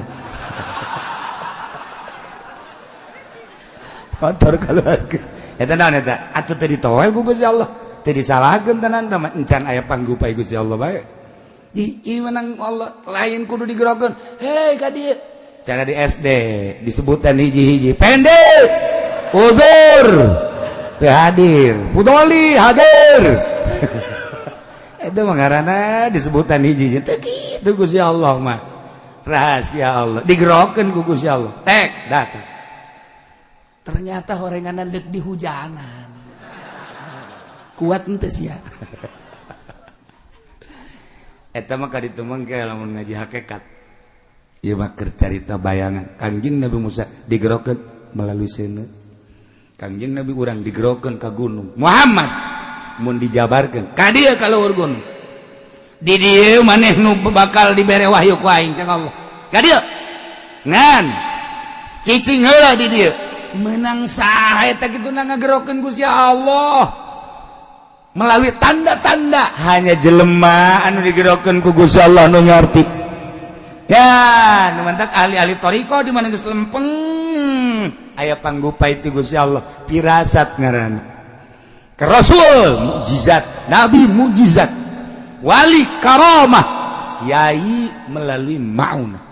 motor kaluarkeun eta naon eta atuh teu ditoel ku Gusti Allah teu disalahkeun tenan teh encan aya panggupai Gusti Allah bae ieu menang Allah lain kudu digerokeun hei ka dieu cara di SD disebutan hiji-hiji pendek udur teu hadir pudoli hadir eta mah ngaranna disebutan hiji-hiji teu kitu Gusti Allah mah rahasia Allah digerokeun ku Gusti Allah tek datang ternyata horenganan deuk dihujanan kuat ente sia eta mah kaditu mangke lamun ngaji hakikat ieu mah keur carita bayangan Kangjeng Nabi Musa digerokeun melalui seuneu Kangjeng Nabi urang digerokeun ka gunung Muhammad mun dijabarkeun ka dieu ka luhur gunung di dieu maneh nu bakal dibere wahyu ku aing cang Allah ka dieu ngan cicing heula di dieu meunang saha eta kituna ngagerokeun Gusti Allah melalui tanda-tanda hanya jelema anu digerokeun ku Gusti Allah nu ngarti ya nu mantak ahli-ahli toriko di mana geus lempeng aya panggupai ti Gusti Allah pirasat ngaranna ke rasul mukjizat nabi mukjizat wali karamah kiai melalui mauna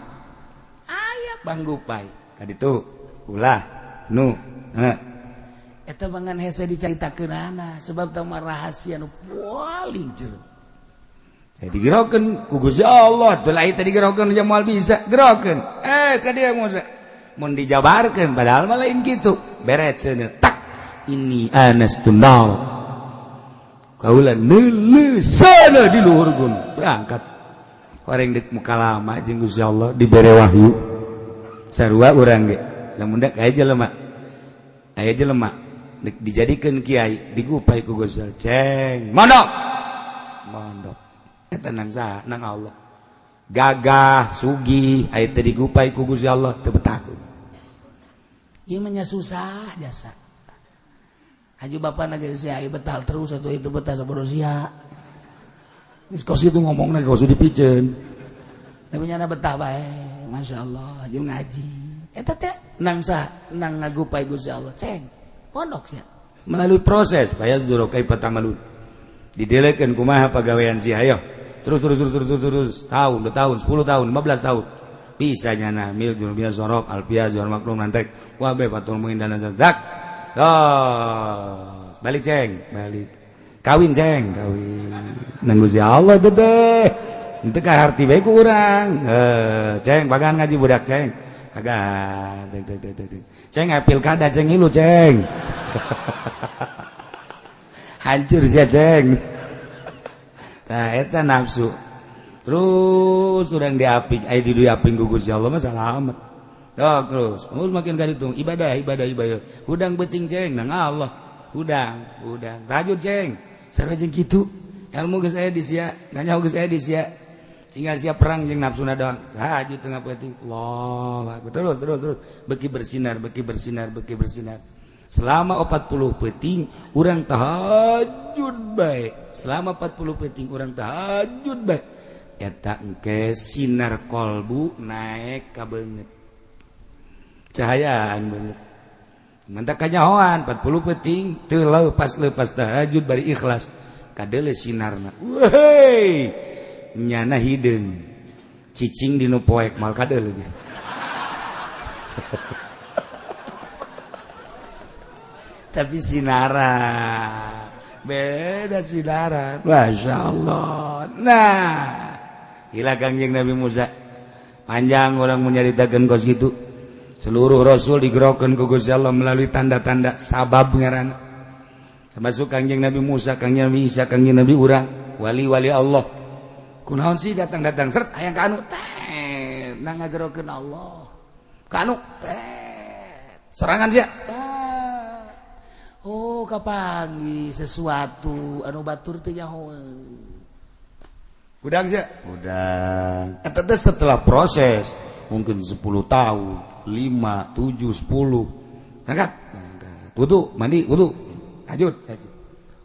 aya panggupai kaditu ulah nu eta mangan hese dicaritakeunana sebab teu mah rahasia nu paling jero jadi digerokeun ku Gusti Allah teu lain teh digerokeun jeung moal bisa gerokeun ka dieu Musa mun dijabarkeun padahal mah lain kitu beret seuneu tak ini anastu nar kaula neuleusana di luhur gunung berangkat koreng deuk muka lama jeung Gusti Allah dibere wahyu sarua urang ge lamun da aya jelema dijadikan kiai digupai ku Gusti Allah ceng mondok eta nang saha nang Allah gagah sugih aya teh digupai ku Gusti Allah teu betah ieu mah nya susah jasa haji bapana ge sia betah terus atuh itu betah saboro sia geus kos itu ngomongna geus dipiceun tapi nya betah bae masyaallah jeung ngaji eta teh nang saha nang ngagupai Gusti Allah ceng pondoknya melalui proses bayar zurokai patamalun didelekeun kumaha pagawean si ayo terus tahun 2 tahun 10 tahun 15 tahun bisa nyana mil jurbiya sorok alpia jual maklum nantek wabe patul muin dan zak balik ceng balik kawin ceng kawin nang Gusti Allah teh teu ka harti bae ku urang ceng bagan ngaji budak ceng kagak ceng pilkada ceng ilu ceng hancur sia ceng nah eta nafsu terus urang diaping di diaping ku Gusti Allah mah salamet terus makin ka ditung ibadah hudang beuting ceng nang Allah hudang tahajud ceng sareng jeung kitu ilmu geus aya di sia nganyao geus aya di sia tinggal sia perang jeung nafsuna doang tahajud tengah penting Allah terus beki bersinar selama 40 peuting urang tahajud bae selama 40 peuting urang tahajud bae eta engke sinar kolbu naek ka beungeut cahayaan beungeut mantap kanyahoan 40 peuting teu leupas tahajud bari ikhlas kadeule sinarna weuy nyana hideung cicing dinu poek mal kadeule nya tapi sinaran beda sinaran masyaallah nah ila Kangjeng Nabi Musa panjang orang menyaritakeun kos gitu seluruh rasul digerokeun ku Gusti Allah melalui tanda-tanda sabab ngaranna termasuk Kangjeng Nabi Musa Kangjeng Nabi Isa Kangjeng Nabi urang wali-wali Allah kunaon sih datang-datang seret hayang ka anu teh nang ngagerokeun Allah ka anu sorangan sia oh kapanggih sesuatu anu batur teh nyahoeun udang sia udang eta teh setelah proses mungkin 10 tahun 5, 7, 10 angkat wudu mandi wudu lanjut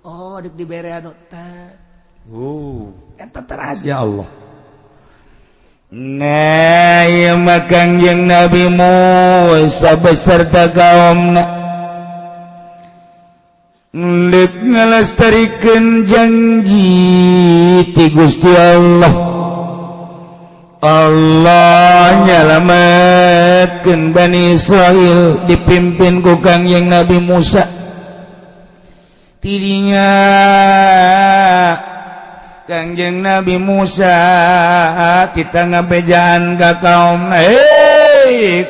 oh dik dibere anu teh eta rahasia Allah nah ieu mah Kangjeng Nabi Musa beserta kaumna dek ngalestarikeun janji ti Gusti Allah nyalametkeun Bani Israil dipimpin ku Kangjeng Nabi Musa tidinya Kangjeng Nabi Musa kita ngabejaan ka kaumna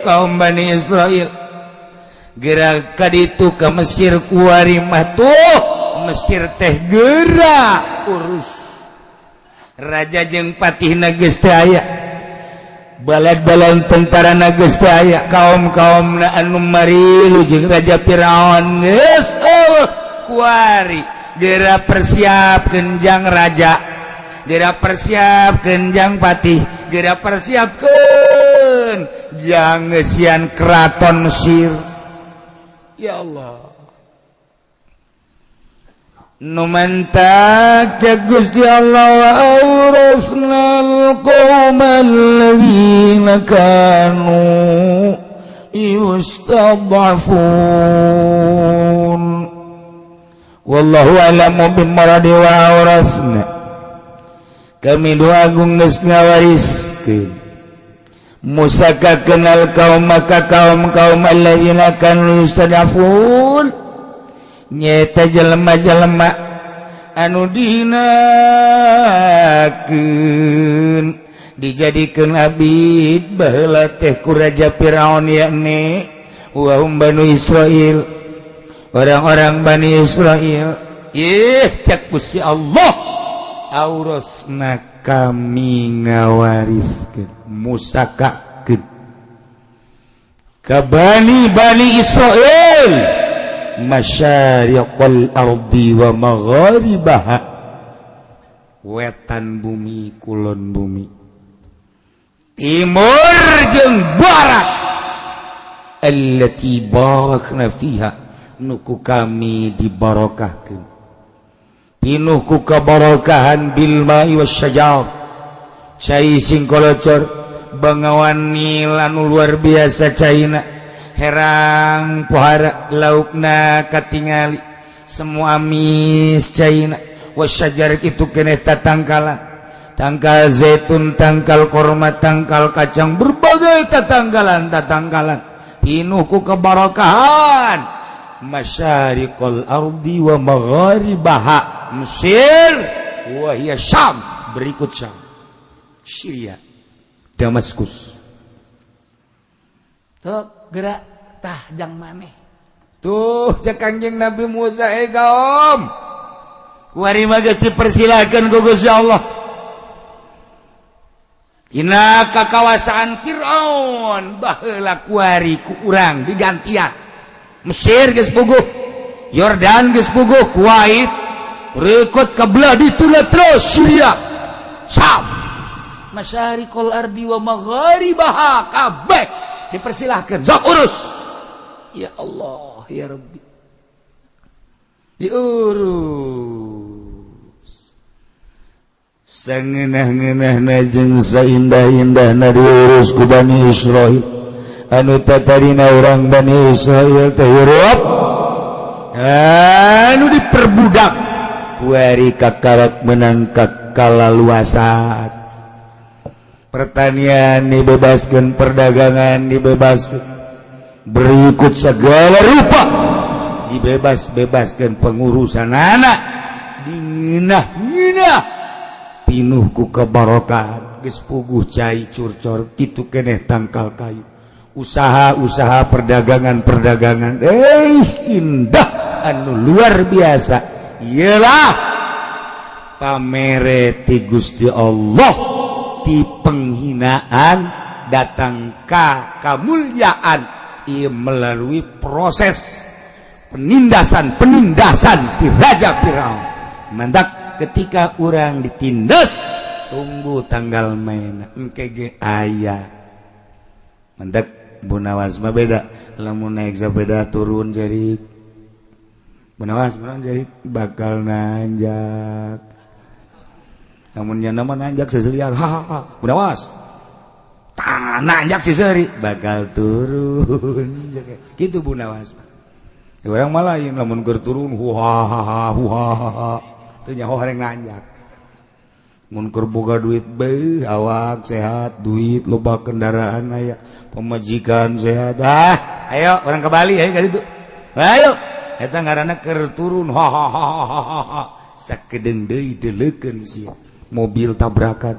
kaum Bani Israil gerak kaditu ke Mesir kuari mah tuh Mesir teh gerak urus raja jeung patihna geus teu aya balad-balad tentarana geus teu aya kaum-kaumna anu marilu jeung raja Firaun geus kuari geura persiapkeun jang raja geura persiapkeun jang patih geura persiapkeun jang ngeusian keraton Mesir ya Allah numantak Gusti Allah wa awrasnal qaumal ladzina kanu yustad'afun wallahu a'lamu bimaradi wa awrasna kami doa agung geus ngawariskeun Musa ka kenal kaum maka kaum alladzina kanu yustad'afun nyata jelema-jelema anu dihinakeun dijadikeun abid baheula teh ku raja Firaun yakni wa Bani Israil orang-orang Bani Israil cak Gusti Allah aurasna kami ngawariskeun Musa kakeun ka Bani Israil masyariqal ardi wa magharibaha wetan bumi kulon bumi timur jeung barat allati barakna fiha nuku kami dibarokahkeun pinuh ku kabarakahan bil ma'i wasyajar cai sing kolocor bangawan nil anu luar biasa caina herang pohara laukna katingali semua amis caina wasyajar itu kene tatangkalan tangkal zaitun tangkal korma tangkal kacang berbagai tatangkalan pinuhku keberkahan masyariqal ardi wa magharibaha Mesir wa hiya Syam berikut Syam Syria Damaskus tuh gerak tah jang maneh tuh cek Kangjeng Nabi Musa kaum kuari mah geus dipersilakeun ku Gusti Allah dina kakawasaan Firaun baheula kuari ku urang digantian Mesir geus puguh Yordan geus puguh Kuwait rekod kabelah dituna terus Syria Syam masyariqal ardi wa magharibaha kabeh dipersilahkan sok urus ya Allah ya Rabbi diurus sangeunah-ngeunahna jeung saindah-indahna diurus ku Bani Israil anu tatarina urang Bani Israil teh Europe anu diperbudak kuari kakarak menangkak kalaluasan pertanian dibebaskan perdagangan dibebaskan berikut segala rupa dibebaskan pengurusan anak dinginah pinuh ku kebarokan geus puguh cai curcor kitu keneh tangkal kayu usaha perdagangan indah anu luar biasa ialah pamere ti Gusti Allah ti penghinaan datang ka kemuliaan ia melalui proses penindasan ti Raja Firaun mandak ketika orang ditindas tunggu tanggal main engke ge aya mandak Bunawas mah beda lamun naik sepeda turun jadi Bunawas jadi bakal nanjak namun yang nama nanjak seserian hahaha Bunawas nanjak seseri bakal turun gitu Bunawas orang malah yang namun gerturun huhahaha itu nyaho hareng nanjak mun keur boga duit beuh awak sehat duit loba kendaraan aya pemajikan sehat ayo orang ke Bali ayo ka ditu ayo eta ngaranna keur turun hahaha sakedeung deui deleukeun sia mobil tabrakan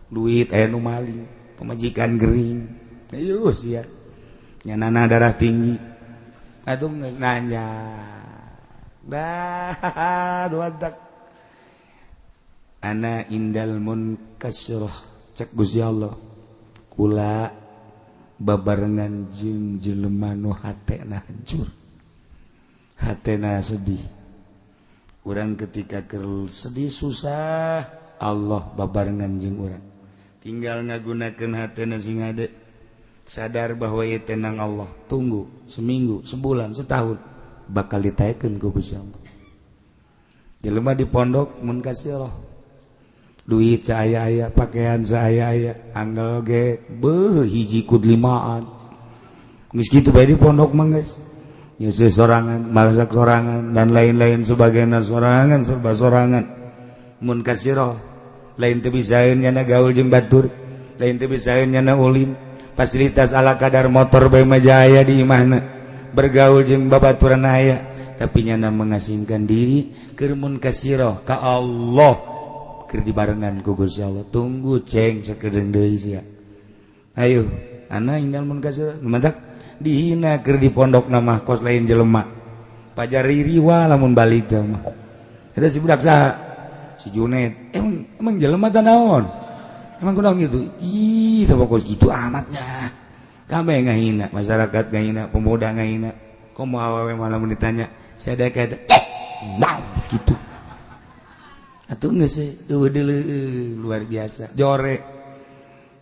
duit aya nu maling pemajikan gering ayo sia nyanana darah tinggi atuh nanya dah duadak ana indal munkasirah cek Gusti Allah kula babarengan jeung jelema nu hatena hancur hatena sedih urang ketika keur sedih susah Allah babarengan jeung urang tinggal ngagunakeun hatena sing ade sadar bahwa ieu tenang Allah tunggu seminggu sebulan setahun bakal ditaekeun ku Gusti Allah jelema di pondok mun kasirah duit saya pakaian saya anggal ge beuh hiji kud limaan geus kitu bae di pondok mah geus nya sorangan masak sorangan dan lain-lain sebagainya sorangan serba sorangan mun kasirah lain teu bisaeun nya gaul jeung batur lain teu bisaeun nya ulin fasilitas ala kadar motor bae mah aya di imahna bergaul jeung babaturan aya tapi nya mengasingkan diri keur mun kasirah ka Allah dibarengan ku Gusti Allah tunggu ceng sakedeung deui sia ayo ana indal mun kasir mantak dihina keur di pondokna mah kos lain jelema pajar ririwa lamun balik mah eta si budak saha si Junaid emang jelema teh naon emang kunaon gitu ih teu kos gitu amatnya kabeh ngahina masyarakat ngahina pemuda ngahina komo awewe malah mun ditanya sadaya ka naon gitu atuh geus luar biasa jore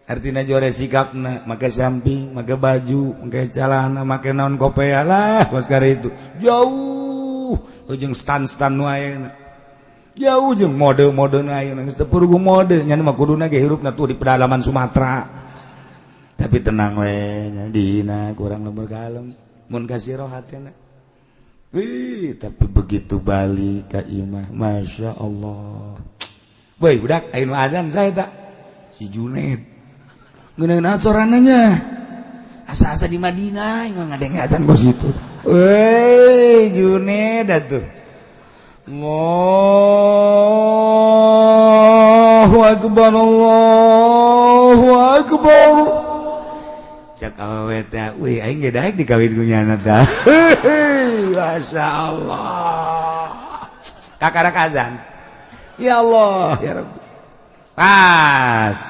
artina jore sikapna make samping make baju make calana make naon kopea lah kos kare itu jauh jeung stan-stan nu ayeuna jauh jeung mode-mode nu ayeuna geus teu perlu mode nya mah kuduna ge hirupna tuh di pedalaman Sumatera tapi tenang we dina kurang lemur kalem mun kasih rohatna. Tapi begitu balik ka imah, masya Allah. Woi budak, ayo adzan saya tak si Junaid. Ngeunaan sorananya. Asa-asa di Madinah yang ngadeng adzan bos itu. Woi Junaid atuh. Allahu akbar Allahu akbar. Cak awewe teh, wih aing ge daek dikawin ku nyana dah. Masya Allah. Kakarak azan. Ya Allah, ya Rabbi. Pas.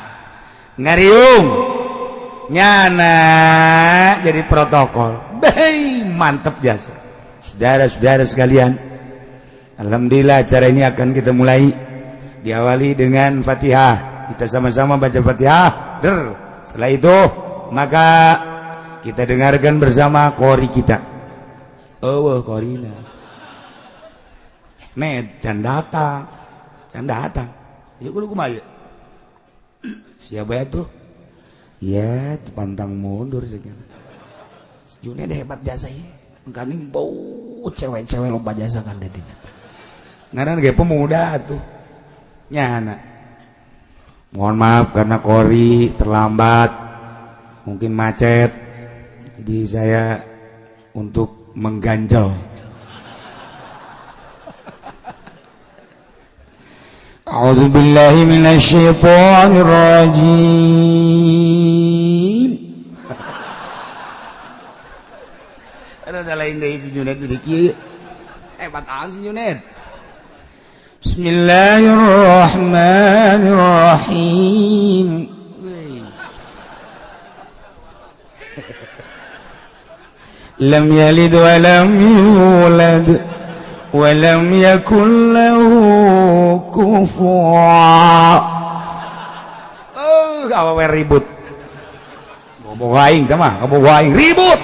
Ngariung. Nyana jadi protokol. Bey, mantep jasa. Saudara-saudara sekalian, alhamdulillah acara ini akan kita mulai. Diawali dengan Fatihah. Kita sama-sama baca Fatihah. Setelah itu maka kita dengarkan bersama qori kita. Qorina. Med can datang. Ayo kudu kumaha ieu? Siapa itu? Ya, pantang mundur saja. Junaid hebat jasa ieu. Engkaning bau cewek-cewek loba jasa kan dinya. Ngaran ge pemuda atuh. Nyana. Mohon maaf karena qori terlambat. Mungkin macet, jadi saya untuk mengganjal. A'udzubillahi minasyaitonir rajim. Ada lain deui si Junaid di kieu. Bataan si Junaid. Bismillahirrahmanirrahim. Lam yalid wa lam yulad wa lam yakul lahu kufuwan. Awewe ribut. Ngomong aing teh mah, ngomong aing ribut.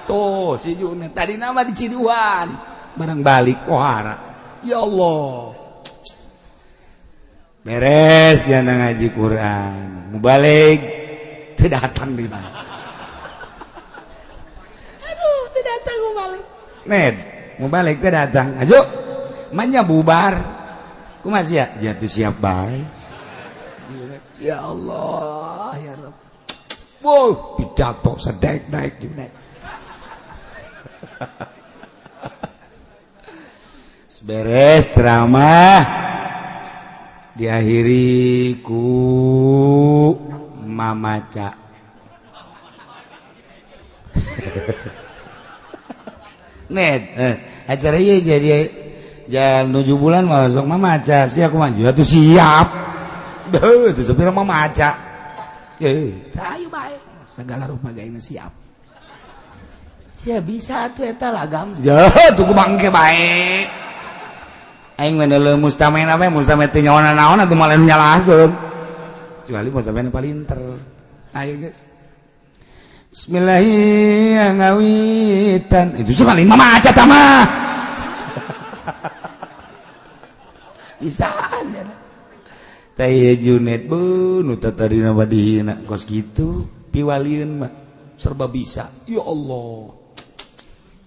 Tuh si Junaid tadi nama di Ciduan. Barang balik pohara. Ya Allah. Beres ya ngaji Quran. Mau balik teu datang di mana. Datang mau balik. Ned, mau balik teh datang. Ayo, manya bubar. Kumaha sia? Jatuh siap bae. Ya Allah, ya Rabb. Wow, pidato sedek-dek Junaid. Beres ceramah diakhiri ku mamaca. Ned, acara ieu jadi jam 7 bulan masuk mamaca, sia kumaha atuh siap. Beuh, teu sapira mamaca. Ayo bae, segala rupa gaina siap. Sia bisa atuh eta lagam. Ya, tuh kumaha engke bae. Aing mah neuleum mustamena we, mustamena teu nyaona naon atuh malah nyalahkeun. Kecuali mustamena palinter. Ayo guys. Bismillahirrahmanirrahim. Itu sih paling mamaca tamah. Bisaan ya. Teh Junaid beun nu tatarina badihina kos kitu piwalieun mah serba bisa. Ya Allah.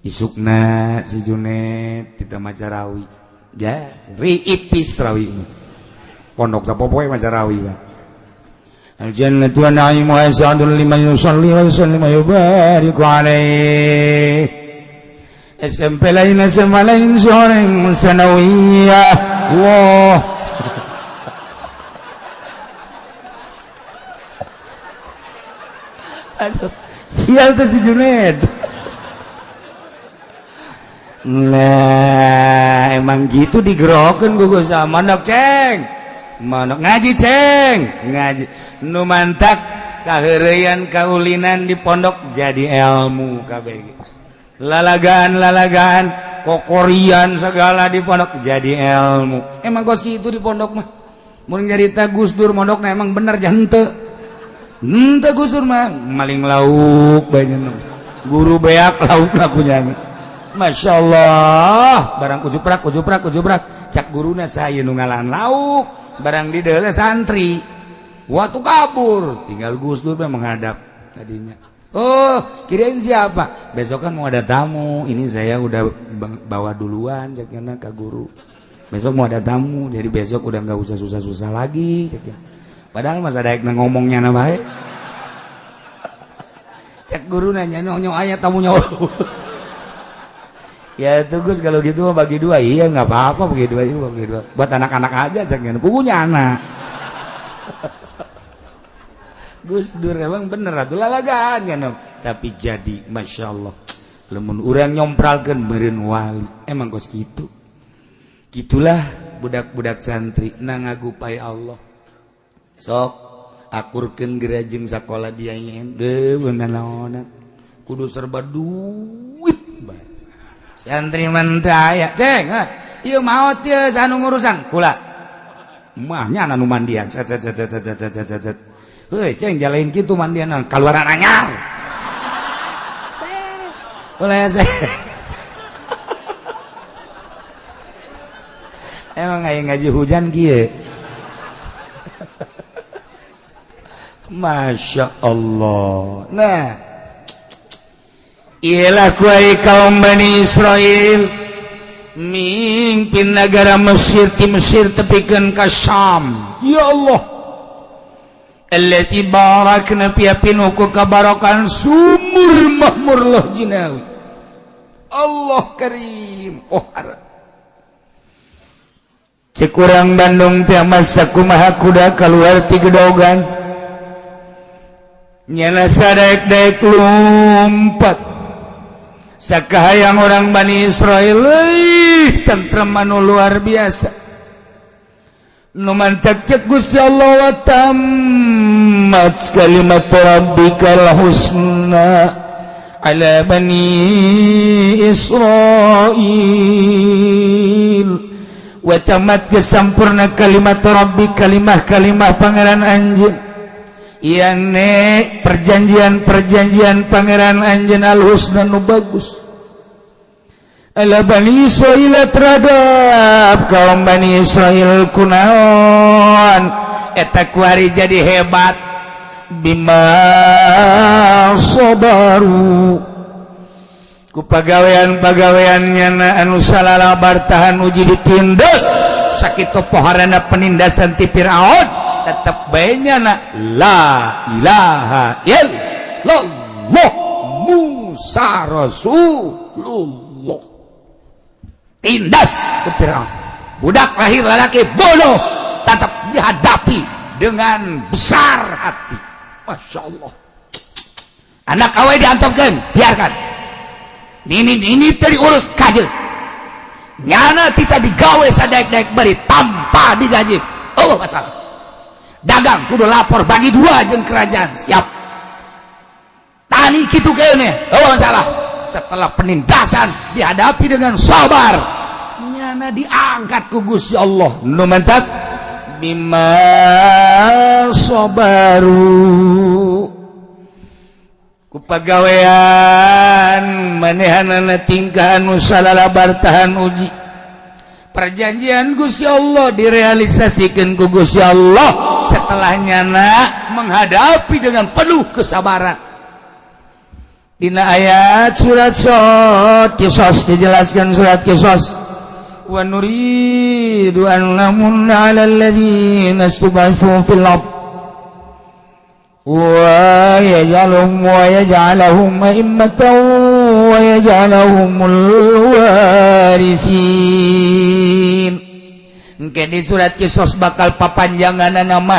Isukna si Junaid tita maca rawi. Ya, riipis rawi. Pondok sapopoe maca rawi mah. Al-jannatu wa na'imuha sa'adun liman yusalli wa yusallim wa yubariku alaih. SMP lain SMA lain sore sanawiyah. Allah. Aduh, sial tuh si Junaid. Nah, emang gitu digerokeun gugus sama mondok ceng. Mondok ngaji ceng, ngaji. Nu mantak kaheureyan kaulinan di pondok jadi ilmu kabeh. Lalagaan kokorian segala di pondok jadi ilmu. Emang kos kitu di pondok mah. Mun nyarita Gus Dur mondokna emang bener jangan henteu. Henteu Gus Dur mah maling lauk bae guru beak lauk lakunya. Masya Allah, barang ujuprak cak guruna saya nu ngalaan lauk, barang di deuleu santri waktu kabur tinggal Gus Dur menghadap tadinya. Oh, kirain siapa? Besok kan mau ada tamu. Ini saya udah bawa duluan ceknya ke guru. Besok mau ada tamu, jadi besok udah nggak usah susah-susah lagi ceknya. Padahal mas ada yang ngomongnya nama cek guru nanya nyonyo ayat tamunya. Ya itu Gus kalau gitu bagi dua. Iya nggak apa-apa bagi dua. Buat anak-anak aja ceknya. Punya anak. Gus Dur emang bener atuh lalagaan kan. Tapi jadi masya Allah lemun urang nyompralkeun meureun wali emang kos kitu. Gitulah budak-budak santri nangagupai Allah. Sok akurkeun gerajeng sakola dia nyen beunang naonan kudu serba duit bae. Santri mah teu aya ceng ieu maot teh anu ngurusan kula. Mahnya anu mandian. Heuh, ceng jalain kitu mandian kaluaran anyar. Beres. Boleh saya. Emang aya ngaji hujan kieu. Masya Allah. Nah, ialah kuai kaum Bani Israel mimpin negara Mesir ti Mesir tepikeun ka Syam. Ya Allah. Allati barakna fi pinuku kabarakan sumur mahmur lah jinawi. Allah karim. Oh harap. Cek urang Bandung teh masa kumaha kuda keluar ti gedogan. Nyana sadaek-daek lumpat. Sakahayang orang Bani Israel tentrem anu luar biasa. Nu mantap cek Gusti Allah wa tammat kalimat rabbikal husna ala bani Israil wa tammat kesampurna kalimat rabbi kalimah pangeran anjeun iane perjanjian pangeran anjeun al husna nu bagus ala Bani Israil terhadap kaum Bani Israil kunaon eta kuari jadi hebat bima sabaru ku pagawean-pagaweannya anu salalabar tahan uji ditindas sakitu poharana penindasan ti Firaun tetep bae nyana la ilaha illallah Musa Rasulullah tindas ke Firaun. Budak lahir lelaki bodoh tetap dihadapi dengan besar hati. Masya Allah. Anak awal diantapkan, biarkan. Ini terurus kaje. Nyana kita digawe sadaek-daek beri tanpa digaji. Oh masalah. Dagang kudu lapor bagi dua jeung kerajaan siap. Tani kitu kene. Oh masalah. Setelah penindasan dihadapi dengan sabar nyana diangkat ku Gusti Allah nu mantap bima sabaru ku pagawean manehanana tingkah anu salalabar tahan uji perjanjian Gusti Allah direalisasikan ku Gusti Allah setelah nyana menghadapi dengan penuh kesabaran. Dina ayat surat Qisas dijelaskan surat Qisas wa nuridu an namunna 'alal ladzina istud'afu fil ard wa yaj'aluhum a'immatan wa yaj'aluhumul warithin. Engke di surat Qisas bakal papanjangan nama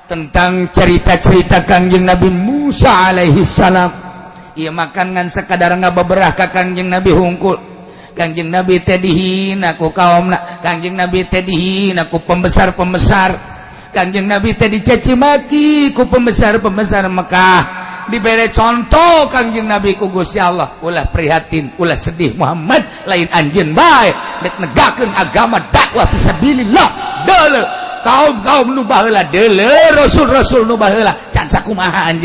tentang cerita-cerita Kangjeng Nabi Musa alaihi salam. Ia makan ngan sekadar ngababerah ka Kangjeng Nabi hungkul. Kangjeng Nabi teh dihina ku kaumna. Kangjeng Nabi teh dihina ku pembesar-pembesar. Kangjeng Nabi teh dicaci maki ku pembesar-pembesar Mekah. Dibere contoh Kangjeng Nabi ku Gusti Allah. Ulah prihatin, ulah sedih Muhammad lain anjeun bae dek negakeun agama dakwah fisabilillah. Deuleu kaum-kaum nu baheula, deuleu rasul-rasul nu baheula can sakumaha anjeun